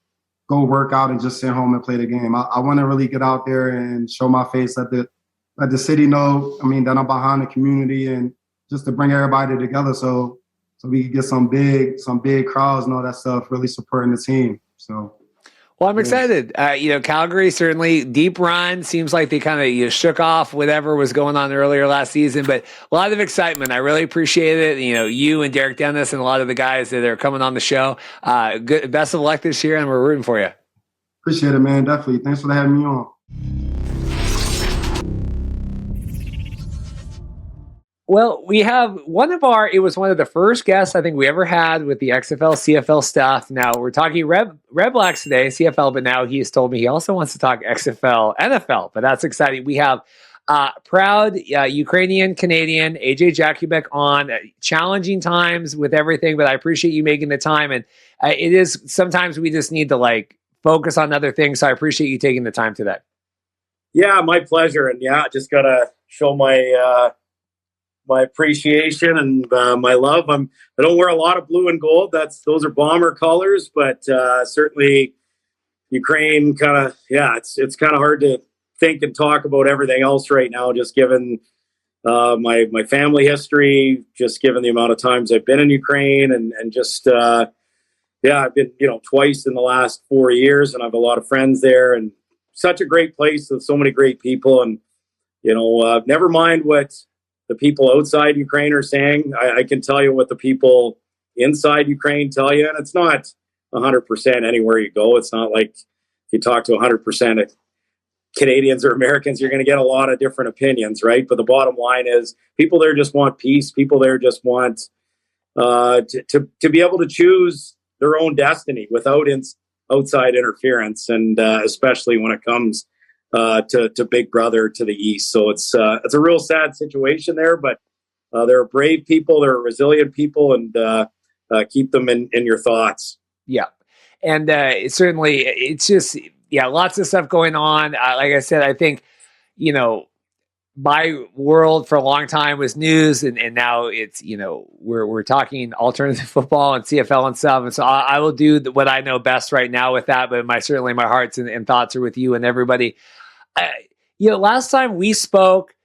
go work out and just sit home and play the game. I want to really get out there and show my face, let the city know, that I'm behind the community and just to bring everybody together. So we can get some big crowds and all that stuff, really supporting the team. So, Well, I'm excited. Calgary certainly deep run. Seems like they kind of shook off whatever was going on earlier last season, but a lot of excitement. I really appreciate it. You and Derek Dennis and a lot of the guys that are coming on the show. Best of luck this year, and we're rooting for you. Appreciate it, man. Definitely. Thanks for having me on. Well, we have it was one of the first guests I think we ever had with the XFL, CFL stuff. Now we're talking REDBLACKS today, CFL, but now he's told me he also wants to talk XFL, NFL, but that's exciting. We have proud Ukrainian Canadian AJ Jakubec on. Challenging times with everything, but I appreciate you making the time. And it is sometimes we just need to focus on other things. So I appreciate you taking the time today. Yeah, my pleasure. And just gotta show my appreciation and my love. I don't wear a lot of blue and gold. Those are Bomber colors, but certainly Ukraine it's kind of hard to think and talk about everything else right now, just given my family history, just given the amount of times I've been in Ukraine and just I've been twice in the last 4 years, and I have a lot of friends there, and such a great place with so many great people. And never mind what the people outside Ukraine are saying. I can tell you what the people inside Ukraine tell you, and it's not 100% anywhere you go. It's not like if you talk to 100% of Canadians or Americans, you're going to get a lot of different opinions, right? But the bottom line is people there just want peace. People there just want to be able to choose their own destiny without outside interference, and especially when it comes to Big Brother to the east. So it's a real sad situation there, but they're brave people, they're resilient people, and keep them in your thoughts. Yeah. And certainly it's just, lots of stuff going on. Like I said, I think, my world for a long time was news, and now it's, we're talking alternative football and CFL and stuff. And so I will do what I know best right now with that, but my hearts and thoughts are with you and everybody. Last time we spoke,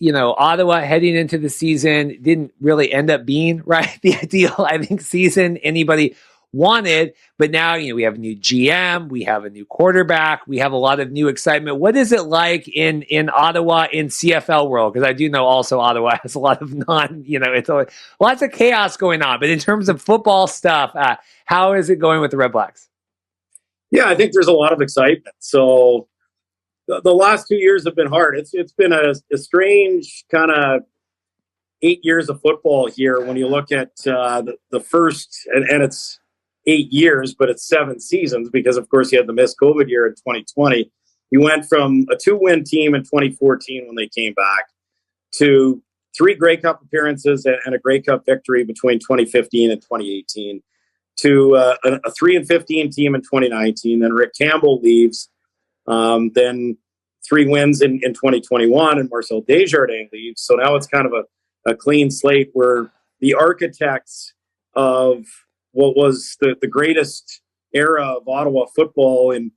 Ottawa heading into the season didn't really end up being the ideal, I think, season anybody wanted. But now, we have a new GM, we have a new quarterback, we have a lot of new excitement. What is it like in Ottawa in CFL world? Because I do know also Ottawa has a lot of it's lots of chaos going on. But in terms of football stuff, how is it going with the REDBLACKS? Yeah, I think there's a lot of excitement. So the last 2 years have been hard. It's been a strange kind of 8 years of football here when you look at the first, and it's 8 years, but it's 7 seasons because, of course, you had the missed COVID year in 2020. You went from a 2-win team in 2014 when they came back to 3 Grey Cup appearances and a Grey Cup victory between 2015 and 2018 to a 3-15 team in 2019. Then Rick Campbell leaves. Then 3 wins in 2021, and Marcel Desjardins leaves. So now it's kind of a clean slate where the architects of what was the greatest era of Ottawa football in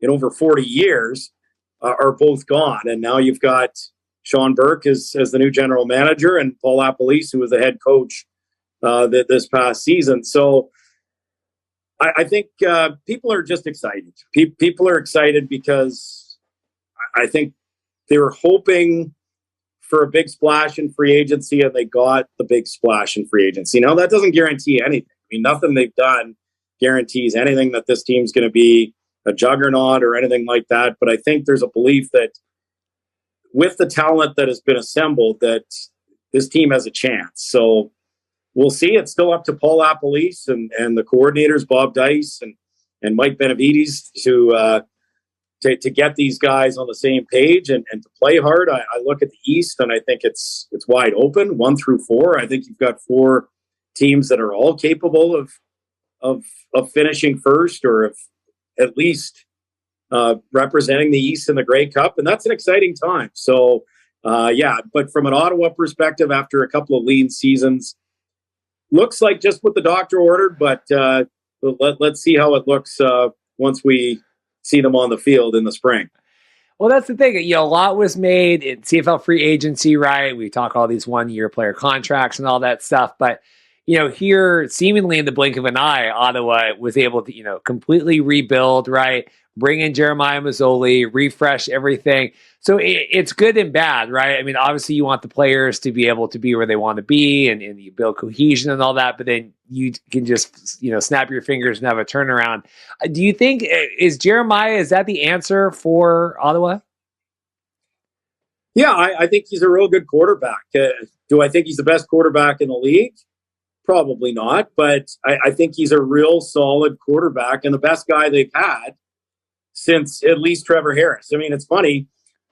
over 40 years are both gone. And now you've got Sean Burke as the new general manager, and Paul Lapalisse, who was the head coach this past season. So I think people are just excited. People are excited because I think they were hoping for a big splash in free agency, and they got the big splash in free agency. Now, that doesn't guarantee anything. I mean, nothing they've done guarantees anything that this team's going to be a juggernaut or anything like that. But I think there's a belief that with the talent that has been assembled, that this team has a chance. So we'll see. It's still up to Paul Lapalisse and the coordinators, Bob Dice and Mike Benavides, to get these guys on the same page and to play hard. I look at the East, and I think it's wide open, 1 through 4. I think you've got 4 teams that are all capable of finishing first, or of at least representing the East in the Grey Cup, and that's an exciting time. So, but from an Ottawa perspective, after a couple of lean seasons, looks like just what the doctor ordered, but let's see how it looks once we see them on the field in the spring. Well, that's the thing. A lot was made in CFL free agency, right? We talk all these 1-year player contracts and all that stuff, but here seemingly in the blink of an eye, Ottawa was able to, completely rebuild, right? Bring in Jeremiah Masoli, refresh everything. So it's good and bad, right? I mean, obviously you want the players to be able to be where they want to be and you build cohesion and all that, but then you can just, snap your fingers and have a turnaround. Do you think, is that the answer for Ottawa? Yeah, I think he's a real good quarterback. Do I think he's the best quarterback in the league? Probably not, but I think he's a real solid quarterback and the best guy they've had since at least Trevor Harris. I mean, it's funny,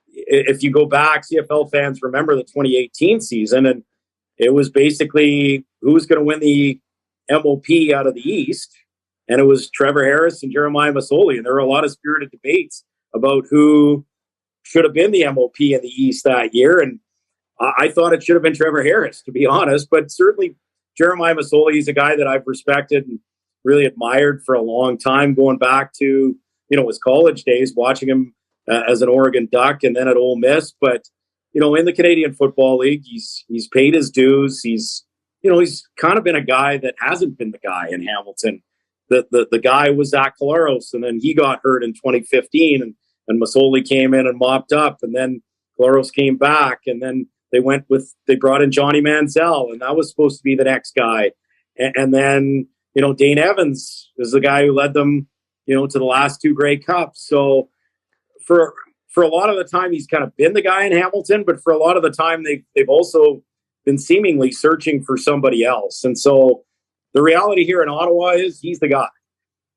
if you go back, CFL fans remember the 2018 season, and it was basically who was going to win the MOP out of the East, and it was Trevor Harris and Jeremiah Masoli, and there were a lot of spirited debates about who should have been the MOP in the East that year, and I thought it should have been Trevor Harris, to be honest, but certainly Jeremiah Masoli is a guy that I've respected and really admired for a long time, going back to his college days, watching him as an Oregon Duck and then at Ole Miss. But in the Canadian Football League, he's paid his dues. He's kind of been a guy that hasn't been the guy in Hamilton. The guy was Zach Collaros, and then he got hurt in 2015, and Masoli came in and mopped up, and then Collaros came back, and then they brought in Johnny Manziel, and that was supposed to be the next guy. And then, Dane Evans is the guy who led them, to the last two Grey Cups. So for a lot of the time, he's kind of been the guy in Hamilton, but for a lot of the time, they've also been seemingly searching for somebody else. And so the reality here in Ottawa is he's the guy.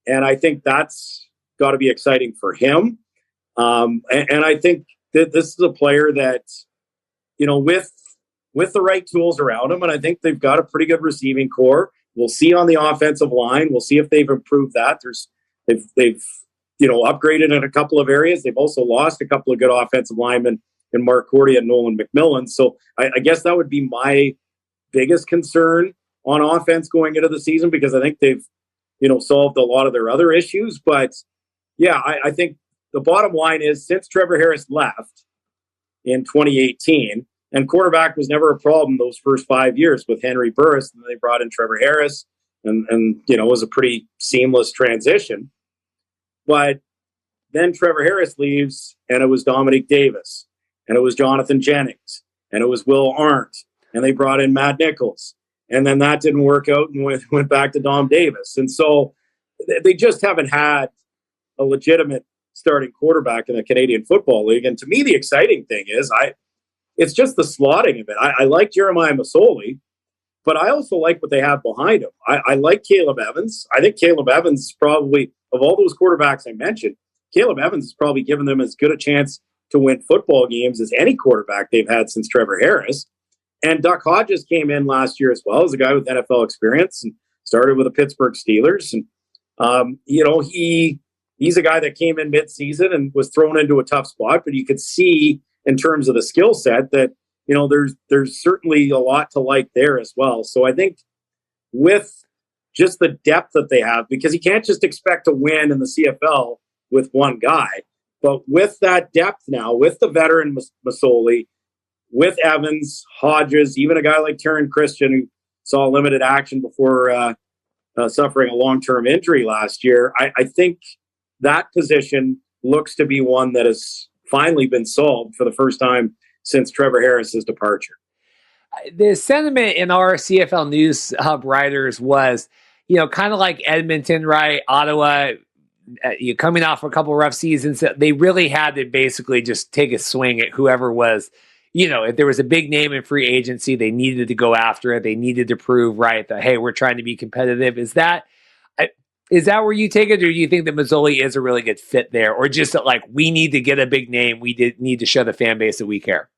And I think that's got to be exciting for him. And I think that this is a player that, with the right tools around him, and I think they've got a pretty good receiving core. We'll see on the offensive line. We'll see if they've improved that. They've upgraded in a couple of areas. They've also lost a couple of good offensive linemen in Mark Cordy and Nolan McMillan. So I guess that would be my biggest concern on offense going into the season, because I think they've, solved a lot of their other issues. But yeah, I think the bottom line is, since Trevor Harris left in 2018, and quarterback was never a problem those first 5 years with Henry Burris, and then they brought in Trevor Harris, and it was a pretty seamless transition. But then Trevor Harris leaves, and it was Dominique Davis, and it was Jonathan Jennings, and it was Will Arndt, and they brought in Matt Nichols, and then that didn't work out, and went back to Dom Davis. And so they just haven't had a legitimate starting quarterback in the Canadian Football League. And to me, the exciting thing is it's just the slotting of it. I like Jeremiah Masoli, but I also like what they have behind him. I like Caleb Evans. I think Caleb Evans is probably, of all those quarterbacks I mentioned, Caleb Evans has probably given them as good a chance to win football games as any quarterback they've had since Trevor Harris. And Duck Hodges came in last year as well, as a guy with NFL experience, and started with the Pittsburgh Steelers. And, he's a guy that came in mid-season and was thrown into a tough spot, but you could see in terms of the skill set that, there's certainly a lot to like there as well. So I think with just the depth that they have, because you can't just expect to win in the CFL with one guy, but with that depth now, with the veteran Masoli, with Evans, Hodges, even a guy like Taron Christian, who saw limited action before suffering a long-term injury last year, I think that position looks to be one that has finally been solved for the first time since Trevor Harris's departure. The sentiment in our CFL News Hub writers was, kind of like Edmonton, right? Ottawa, coming off a couple rough seasons, they really had to basically just take a swing at whoever was, if there was a big name in free agency, they needed to go after it. They needed to prove, right, that, hey, we're trying to be competitive. Is that where you take it, or do you think that Masoli is a really good fit there, or just that, like, we need to get a big name, we need to show the fan base that we care?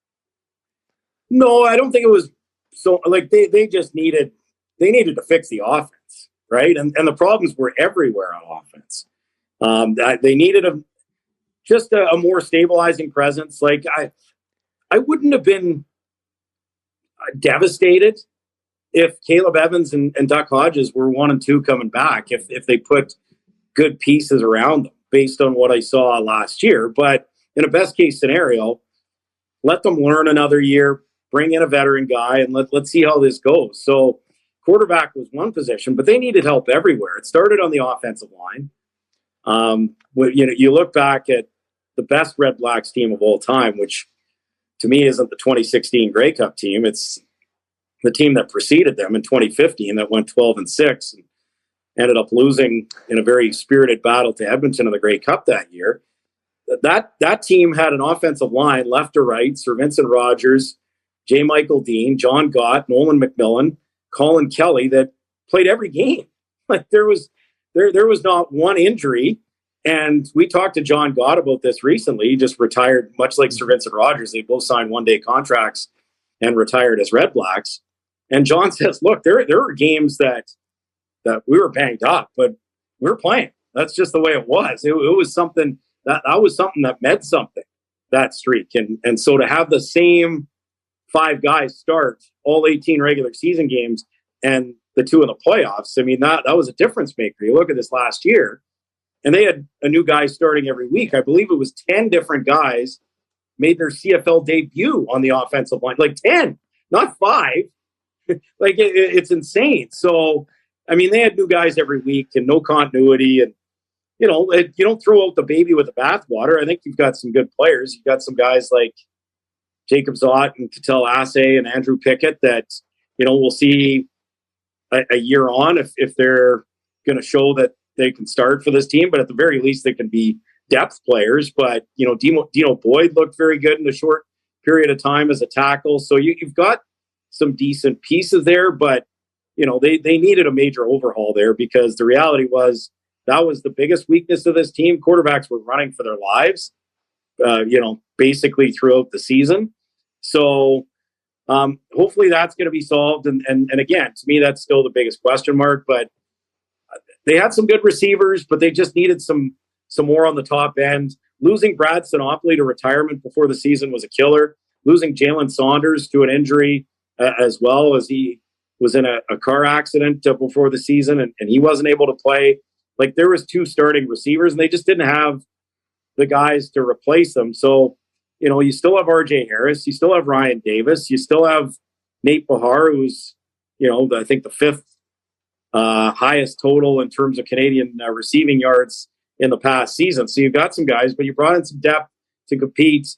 No, I don't think it was so. Like, they just needed to fix the offense, right? And the problems were everywhere on offense. They needed a more stabilizing presence. Like, I wouldn't have been devastated if Caleb Evans and Duck Hodges were 1 and 2 coming back, if they put good pieces around them based on what I saw last year. But in a best case scenario, let them learn another year, bring in a veteran guy, and let's see how this goes. So quarterback was one position, but they needed help everywhere. It started on the offensive line. You look back at the best Red Blacks team of all time, which to me isn't the 2016 Grey Cup team. It's the team that preceded them in 2015 that went 12-6 and ended up losing in a very spirited battle to Edmonton in the Grey Cup that year. That team had an offensive line, left to right, Sir Vincent Rogers, J. Michael Dean, John Gott, Nolan McMillan, Colin Kelly, that played every game. Like there was not one injury. And we talked to John Gott about this recently. He just retired, much like Sir Vincent Rogers. They both signed one-day contracts and retired as Red Blacks. And John says, look, there were games that we were banged up, but we were playing. That's just the way it was. It was something that was something that meant something, that streak. And so to have the same 5 guys start all 18 regular season games and the 2 in the playoffs, I mean, that was a difference maker. You look at this last year, and they had a new guy starting every week. I believe it was 10 different guys made their CFL debut on the offensive line. Like 10, not 5. Like it's insane. So, I mean, they had new guys every week and no continuity. And, you don't throw out the baby with the bathwater. I think you've got some good players. You've got some guys like Jacob Zott and Cattell Assay and Andrew Pickett that, we'll see a year on if they're going to show that they can start for this team. But at the very least, they can be depth players. But, Dino Boyd looked very good in a short period of time as a tackle. So you've got some decent pieces there, but they needed a major overhaul there, because the reality was that was the biggest weakness of this team. Quarterbacks were running for their lives, basically throughout the season. So hopefully that's going to be solved. And again, to me, that's still the biggest question mark. But they had some good receivers, but they just needed some more on the top end. Losing Brad Sinopoli to retirement before the season was a killer. Losing Jalen Saunders to an injury as well, as he was in a car accident before the season, and he wasn't able to play. Like, there was 2 starting receivers, and they just didn't have the guys to replace them. So, you still have RJ Harris, you still have Ryan Davis, you still have Nate Bahar, who's, I think the 5th highest total in terms of Canadian receiving yards in the past season. So you've got some guys, but you brought in some depth to compete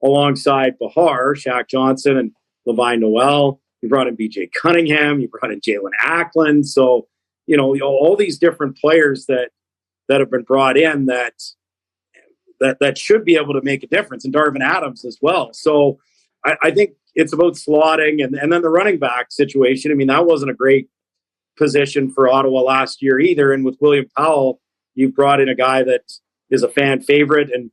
alongside Bahar, Shaq Johnson, and Levi Noel. You brought in BJ Cunningham. You brought in Jalen Ackland. So, all these different players that have been brought in that should be able to make a difference, and Darvin Adams as well. So I think it's about slotting, and then the running back situation. I mean, that wasn't a great position for Ottawa last year either. And with William Powell, you've brought in a guy that is a fan favorite, and,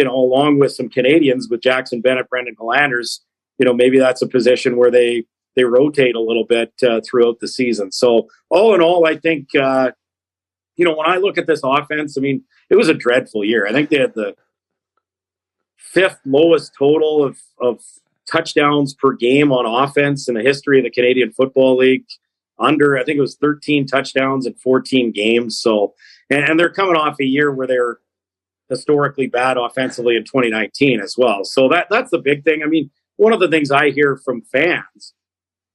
along with some Canadians with Jackson Bennett, Brendan Hollanders, maybe that's a position where they rotate a little bit throughout the season. So all in all, I think, when I look at this offense, I mean, it was a dreadful year. I think they had the 5th lowest total of touchdowns per game on offense in the history of the Canadian Football League. I think it was 13 touchdowns in 14 games. So, and they're coming off a year where they're historically bad offensively in 2019 as well. So that's the big thing. I mean, one of the things I hear from fans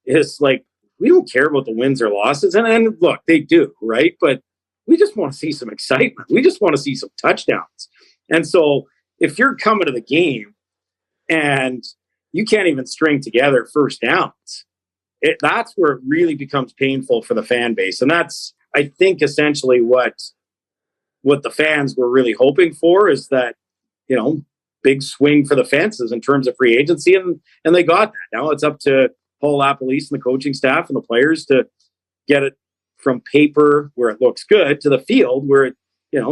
is like, we don't care about the wins or losses. And look, they do, right? But we just want to see some excitement. We just want to see some touchdowns. And so if you're coming to the game and you can't even string together first downs, that's where it really becomes painful for the fan base. And that's, I think, essentially what the fans were really hoping for, is that, big swing for the fences in terms of free agency. And they got that. Now it's up to Paul LaPolice and the coaching staff and the players to get it from paper where it looks good to the field where it,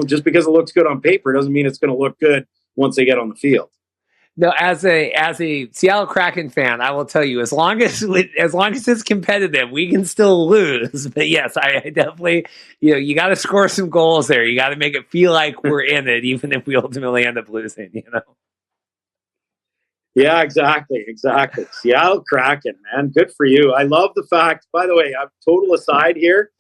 just because it looks good on paper doesn't mean it's going to look good once they get on the field. No, as a Seattle Kraken fan, I will tell you, as long as it's competitive, we can still lose. But yes, I definitely, you got to score some goals there. You got to make it feel like we're in it, even if we ultimately end up losing. Yeah, exactly. Seattle Kraken, man, good for you. I love the fact. By the way, I'm total aside here.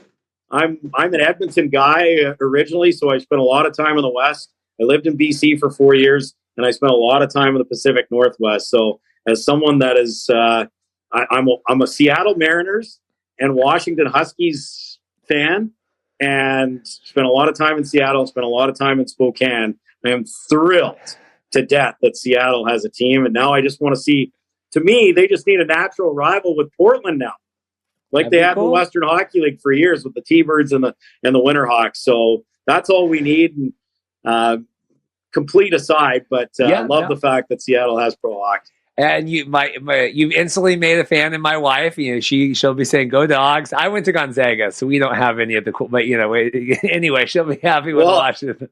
I'm an Edmonton guy originally, so I spent a lot of time in the West. I lived in BC for 4 years, and I spent a lot of time in the Pacific Northwest. So as someone that is, I'm a Seattle Mariners and Washington Huskies fan, and spent a lot of time in Seattle, spent a lot of time in Spokane. I am thrilled to death that Seattle has a team, and now I just want to see. To me, they just need a natural rival with Portland now, like That'd they be had cool. in the Western Hockey League for years with the T-Birds and the Winterhawks. So that's all we need. And, complete aside, but I love the fact that Seattle has pro hockey. And you've instantly made a fan in my wife. You know, she'll be saying, "Go Dogs." I went to Gonzaga, so we don't have any of the cool. But you know, anyway, she'll be happy with Washington.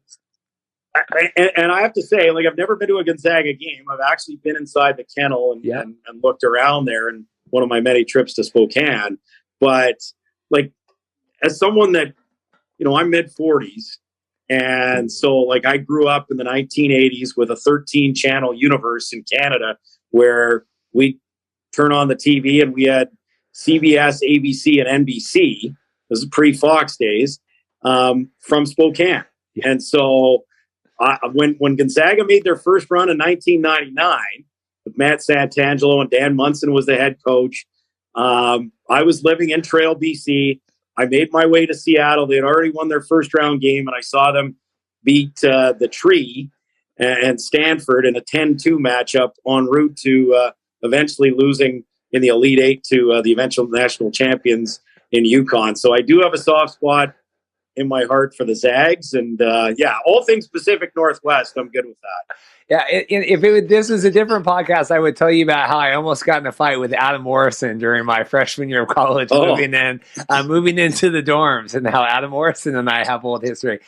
And I have to say, like, I've never been to a Gonzaga game. I've actually been inside the kennel and looked around there in one of my many trips to Spokane. But like, as someone that, you know, I'm mid-40s, and so like I grew up in the 1980s with a 13-channel universe in Canada where we turn on the TV and we had CBS, ABC, and NBC. This is pre-Fox days, from Spokane. And so when Gonzaga made their first run in 1999, with Matt Santangelo and Dan Munson was the head coach, I was living in Trail, BC. I made my way to Seattle. They had already won their first round game, and I saw them beat the Tree and Stanford in a 10-2 matchup en route to eventually losing in the Elite Eight to the eventual national champions in UConn. So I do have a soft spot in my heart for the Zags, and all things Pacific Northwest, I'm good with that. Yeah, if this was a different podcast, I would tell you about how I almost got in a fight with Adam Morrison during my freshman year of college, moving into the dorms, and how Adam Morrison and I have old history.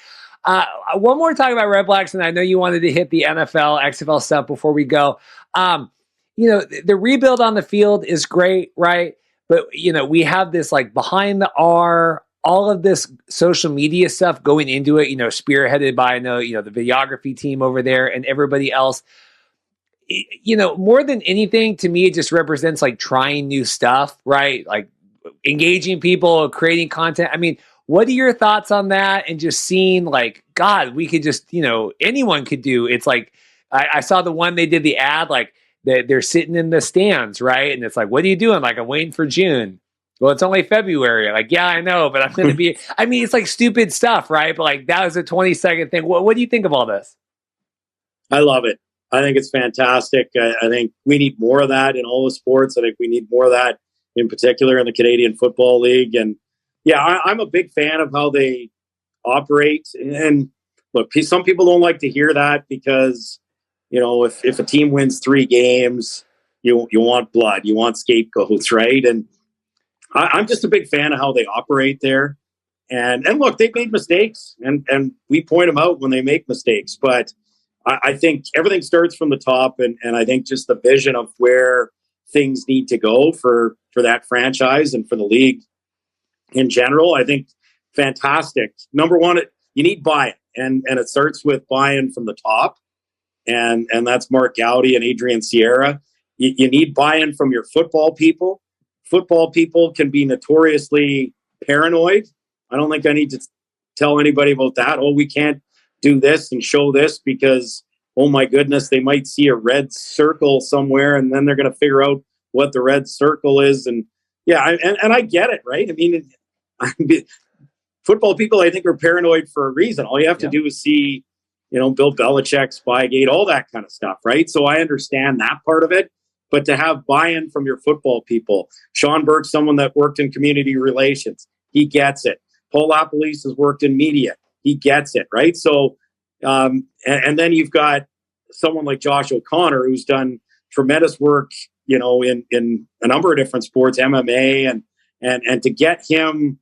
One more talk about Red Blacks, and I know you wanted to hit the NFL, XFL stuff before we go. You know, the rebuild on the field is great, right? But, you know, we have this like behind the R, all of this social media stuff going into it, you know, spearheaded by, the videography team over there and everybody else. You know, more than anything, to me, it just represents like trying new stuff, right? Like engaging people, creating content. I mean, what are your thoughts on that? And just seeing like, God, we could just, you know, anyone could do. It's like, I saw the one they did the ad, like they're sitting in the stands, right? And it's like, what are you doing? Like, I'm waiting for June. Well, it's only February. Like, yeah, I know, but I'm going to be, I mean, it's like stupid stuff, right? But like, that was a 20-second thing. What do you think of all this? I love it. I think it's fantastic. I think we need more of that in all the sports. I think we need more of that in particular in the Canadian Football League. And yeah, I'm a big fan of how they operate. And look, some people don't like to hear that because, you know, if a team wins 3 games, you want blood, you want scapegoats, right? And I'm just a big fan of how they operate there. And look, they've made mistakes, and we point them out when they make mistakes. But I think everything starts from the top, and I think just the vision of where things need to go for that franchise and for the league in general, I think fantastic. Number one, you need buy-in, and it starts with buy-in from the top, and that's Mark Gowdy and Adrian Sierra. You need buy-in from your football people. Football people can be notoriously paranoid. I don't think I need to tell anybody about that. Oh, we can't do this and show this because, oh my goodness, they might see a red circle somewhere and then they're going to figure out what the red circle is. And yeah, and I get it, right? I mean, football people, I think, are paranoid for a reason. All you have to do is see, you know, Bill Belichick, Spygate, all that kind of stuff, right? So I understand that part of it. But to have buy-in from your football people, Sean Burke's someone that worked in community relations. He gets it. Paul Lapalisse has worked in media. He gets it, right? So, and then you've got someone like Josh O'Connor, who's done tremendous work, you know, in a number of different sports, MMA, and to get him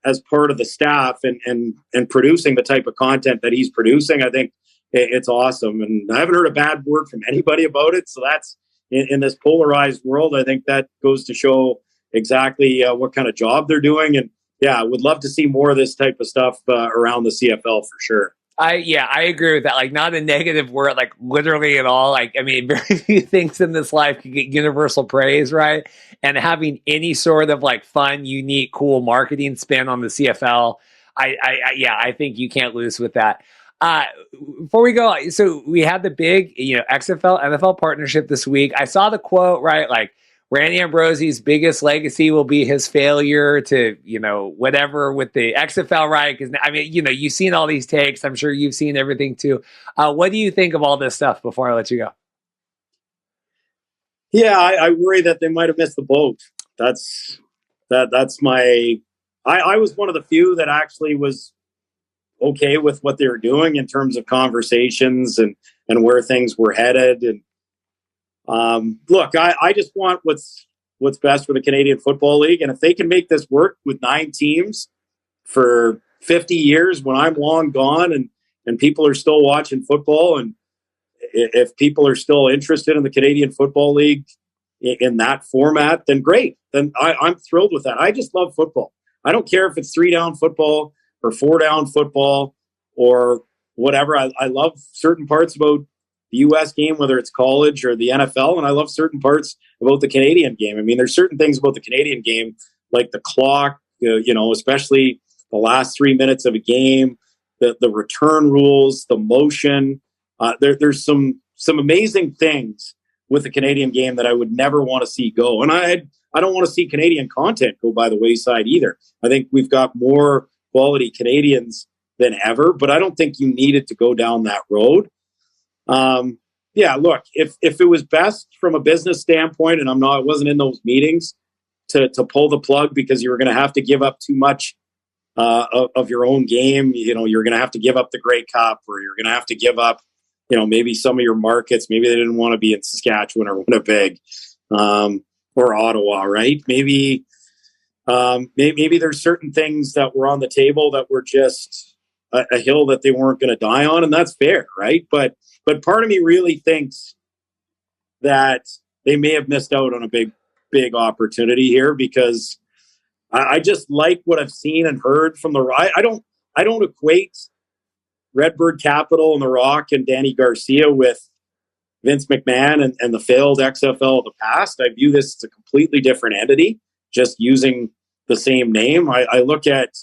as part of the staff and producing the type of content that he's producing, I think it's awesome. And I haven't heard a bad word from anybody about it. So that's, in this polarized world, I think that goes to show exactly what kind of job they're doing. And yeah, I would love to see more of this type of stuff around the CFL for sure. I agree with that. Like, not a negative word, like literally at all. Like, I mean, very few things in this life can get universal praise, right? And having any sort of like fun, unique, cool marketing spin on the CFL, I think you can't lose with that. Before we go, so we had the big, XFL NFL partnership this week. I saw the quote, right? Like, Randy Ambrosie's biggest legacy will be his failure to, whatever with the XFL, right? Because, you've seen all these takes. I'm sure you've seen everything too. What do you think of all this stuff before I let you go? Yeah, I worry that they might have missed the boat. That's my... I was one of the few that actually was okay with what they were doing in terms of conversations and where things were headed. And look, I just want what's best for the Canadian Football League. And if they can make this work with 9 teams for 50 years when I'm long gone and people are still watching football, and if people are still interested in the Canadian Football League in that format, then great. Then I'm thrilled with that. I just love football. I don't care if it's 3-down football or 4-down football or whatever. I love certain parts about the U.S. game, whether it's college or the NFL, and I love certain parts about the Canadian game. I mean, there's certain things about the Canadian game, like the clock, especially the last 3 minutes of a game, the return rules, the motion. There's some amazing things with the Canadian game that I would never want to see go. And I don't want to see Canadian content go by the wayside either. I think we've got more quality Canadians than ever, but I don't think you needed to go down that road. Look, if it was best from a business standpoint, and I wasn't in those meetings to pull the plug because you were going to have to give up too much of your own game. You're going to have to give up the Grey Cup, or you're going to have to give up, maybe some of your markets. Maybe they didn't want to be in Saskatchewan or Winnipeg, or Ottawa, right? Maybe there's certain things that were on the table that were just a hill that they weren't going to die on, and that's fair, right? But part of me really thinks that they may have missed out on a big opportunity here, because I just like what I've seen and heard from I don't equate Redbird Capital and The Rock and Danny Garcia with Vince McMahon and the failed XFL of the past. I view this as a completely different entity, just using the same name. I look at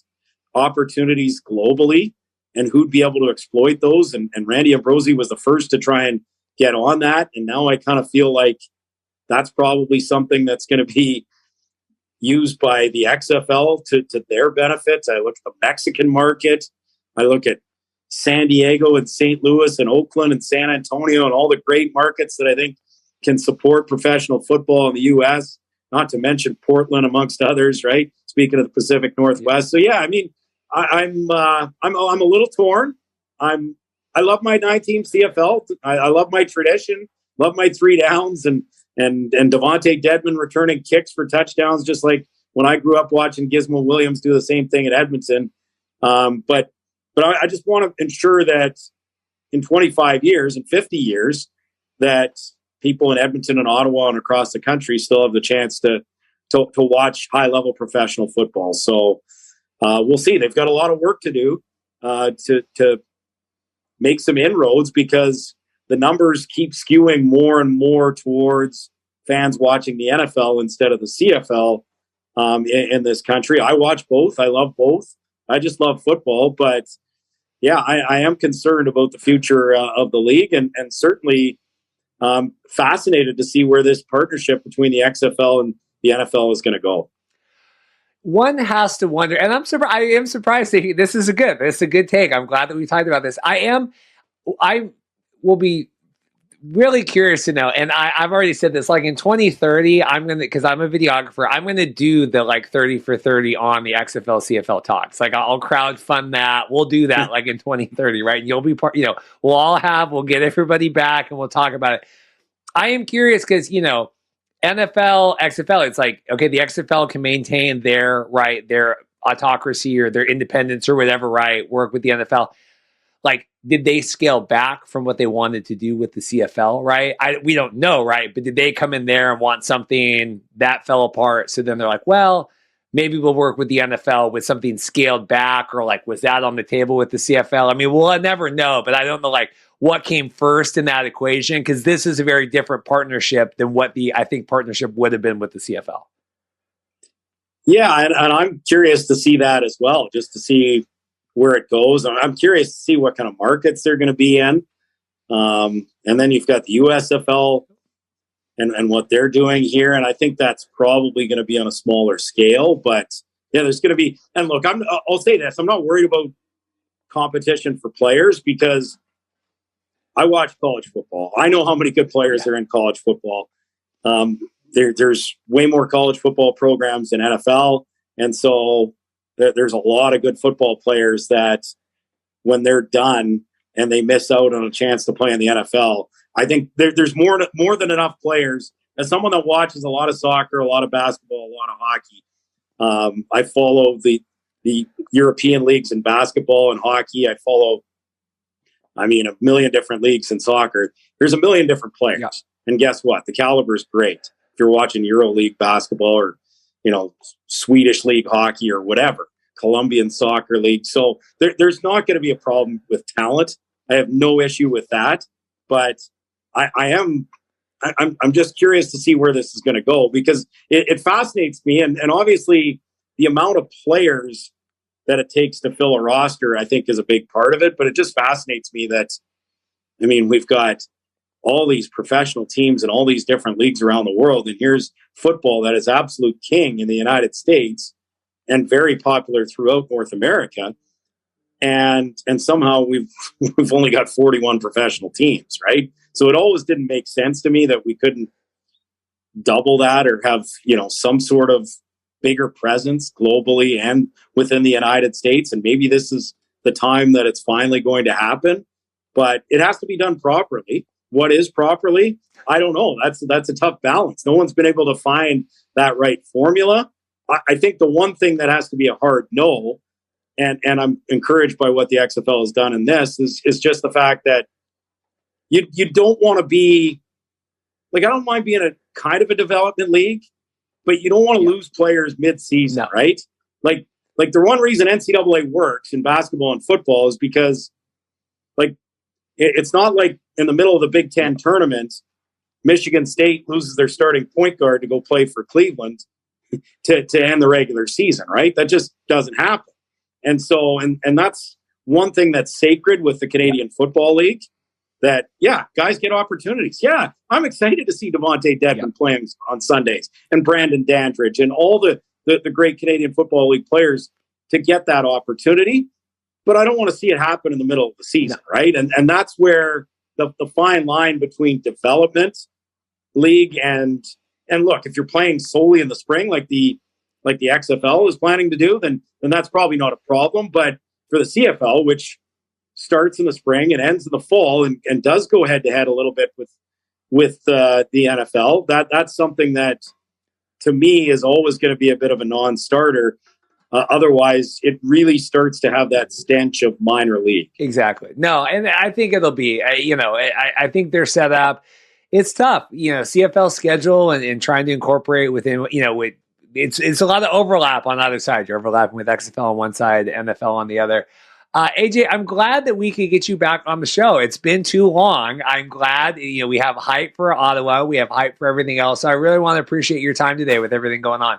opportunities globally and who'd be able to exploit those. And Randy Ambrosie was the first to try and get on that. And now I kind of feel like that's probably something that's going to be used by the XFL to their benefits. I look at the Mexican market. I look at San Diego and St. Louis and Oakland and San Antonio and all the great markets that I think can support professional football in the U.S., not to mention Portland, amongst others, right? Speaking of the Pacific Northwest. So, yeah, I mean, I'm a little torn. I love my 9-team CFL. I love my tradition, love my 3 downs and Devontae Dedmon returning kicks for touchdowns, just like when I grew up watching Gizmo Williams do the same thing at Edmonton. But I just want to ensure that in 25 years and 50 years that people in Edmonton and Ottawa and across the country still have the chance to watch high-level professional football. So we'll see. They've got a lot of work to do to make some inroads, because the numbers keep skewing more and more towards fans watching the NFL instead of the CFL in this country. I watch both. I love both. I just love football. But, yeah, I am concerned about the future of the league, and certainly fascinated to see where this partnership between the XFL and the NFL is going to go. One has to wonder, and I am surprised that this is a good take. I'm glad that we talked about this. I will be really curious to know, and I've already said this, like in 2030, because I'm a videographer, I'm going to do the like 30 for 30 on the XFL CFL talks. Like I'll crowdfund that. We'll do that like in 2030, right? And you'll be part, we'll get everybody back and we'll talk about it. I am curious because, NFL, XFL, it's like, okay, the XFL can maintain their autocracy or their independence or whatever, right? Work with the NFL. Like, did they scale back from what they wanted to do with the CFL, right? We don't know, right? But did they come in there and want something that fell apart? So then they're like, well, maybe we'll work with the NFL with something scaled back, or like, was that on the table with the CFL? I mean, we'll never know, but I don't know like what came first in that equation, because this is a very different partnership than what I think partnership would have been with the CFL. Yeah, and I'm curious to see that as well, just to see where it goes. I'm curious to see what kind of markets they're going to be in. And then you've got the USFL and what they're doing here. And I think that's probably going to be on a smaller scale. But yeah, there's going to be, and look, I'll say this, I'm not worried about competition for players because I watch college football. I know how many good players are in college football. There's way more college football programs than NFL. And so there's a lot of good football players that when they're done and they miss out on a chance to play in the NFL, I think there's more than enough players. As someone that watches a lot of soccer, a lot of basketball, a lot of hockey, I follow the European leagues in basketball and hockey. I follow, a million different leagues in soccer. There's a million different players. Yeah. And guess what? The caliber is great. If you're watching EuroLeague basketball or, Swedish league hockey or whatever, Colombian soccer league. So there's not going to be a problem with talent. I have no issue with that. But I'm just curious to see where this is going to go because it fascinates me. And obviously the amount of players that it takes to fill a roster, I think is a big part of it. But it just fascinates me that, we've got all these professional teams and all these different leagues around the world. And here's football that is absolute king in the United States and very popular throughout North America. And somehow we've only got 41 professional teams, right? So it always didn't make sense to me that we couldn't double that or have, some sort of bigger presence globally and within the United States. And maybe this is the time that it's finally going to happen, but it has to be done properly. What is properly? I don't know. That's a tough balance. No one's been able to find that right formula. I think the one thing that has to be a hard no, and I'm encouraged by what the XFL has done in this, is just the fact that you don't want to be, like, I don't mind being a kind of a development league, but you don't want to lose players mid-season, right? Like the one reason NCAA works in basketball and football is because, like, it's not like in the middle of the Big Ten tournament, Michigan State loses their starting point guard to go play for Cleveland to end the regular season, right? That just doesn't happen. And so, and that's one thing that's sacred with the Canadian Football League, that, guys get opportunities. Yeah, I'm excited to see Devontae Dedmon playing on Sundays and Brandon Dandridge and all the great Canadian Football League players to get that opportunity. But I don't want to see it happen in the middle of the season, right? And that's where the fine line between development league and look, if you're playing solely in the spring like the XFL is planning to do, then that's probably not a problem. But for the CFL, which starts in the spring and ends in the fall and does go head to head a little bit with the NFL, that's something that to me is always going to be a bit of a non-starter. Otherwise, it really starts to have that stench of minor league. Exactly. No, and I think it'll be, I think they're set up. It's tough, CFL schedule and trying to incorporate within, it's a lot of overlap on either side. You're overlapping with XFL on one side, NFL on the other. AJ, I'm glad that we could get you back on the show. It's been too long. I'm glad, we have hype for Ottawa. We have hype for everything else. So I really want to appreciate your time today with everything going on.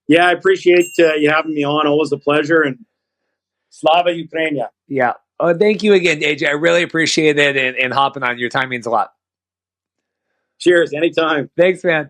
Yeah, I appreciate you having me on. Always a pleasure. And Slava Ukraina. Yeah. Oh, thank you again, AJ. I really appreciate it and hopping on. Your time means a lot. Cheers. Anytime. Thanks, man.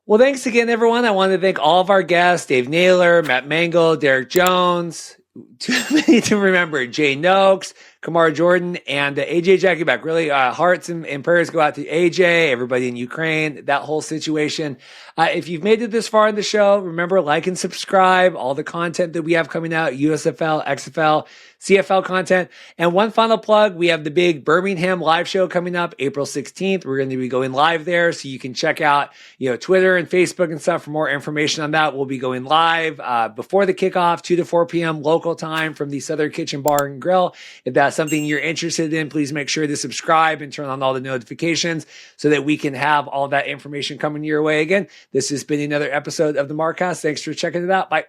Well, thanks again, everyone. I want to thank all of our guests, Dave Naylor, Matt Mengel, Derrick Jones, too many to remember, Jay Nokes, Kamar Jorden, and AJ Jakubec. Really, hearts and prayers go out to AJ, everybody in Ukraine, that whole situation. If you've made it this far in the show, remember, like and subscribe. All the content that we have coming out, USFL, XFL, CFL content. And one final plug, we have the big Birmingham live show coming up April 16th. We're going to be going live there, so you can check out, Twitter and Facebook and stuff for more information on that. We'll be going live before the kickoff, 2 to 4 p.m. local time from the Southern Kitchen Bar and Grill. If that's something you're interested in, please make sure to subscribe and turn on all the notifications so that we can have all that information coming your way again. This has been another episode of the Markcast. Thanks for checking it out. Bye.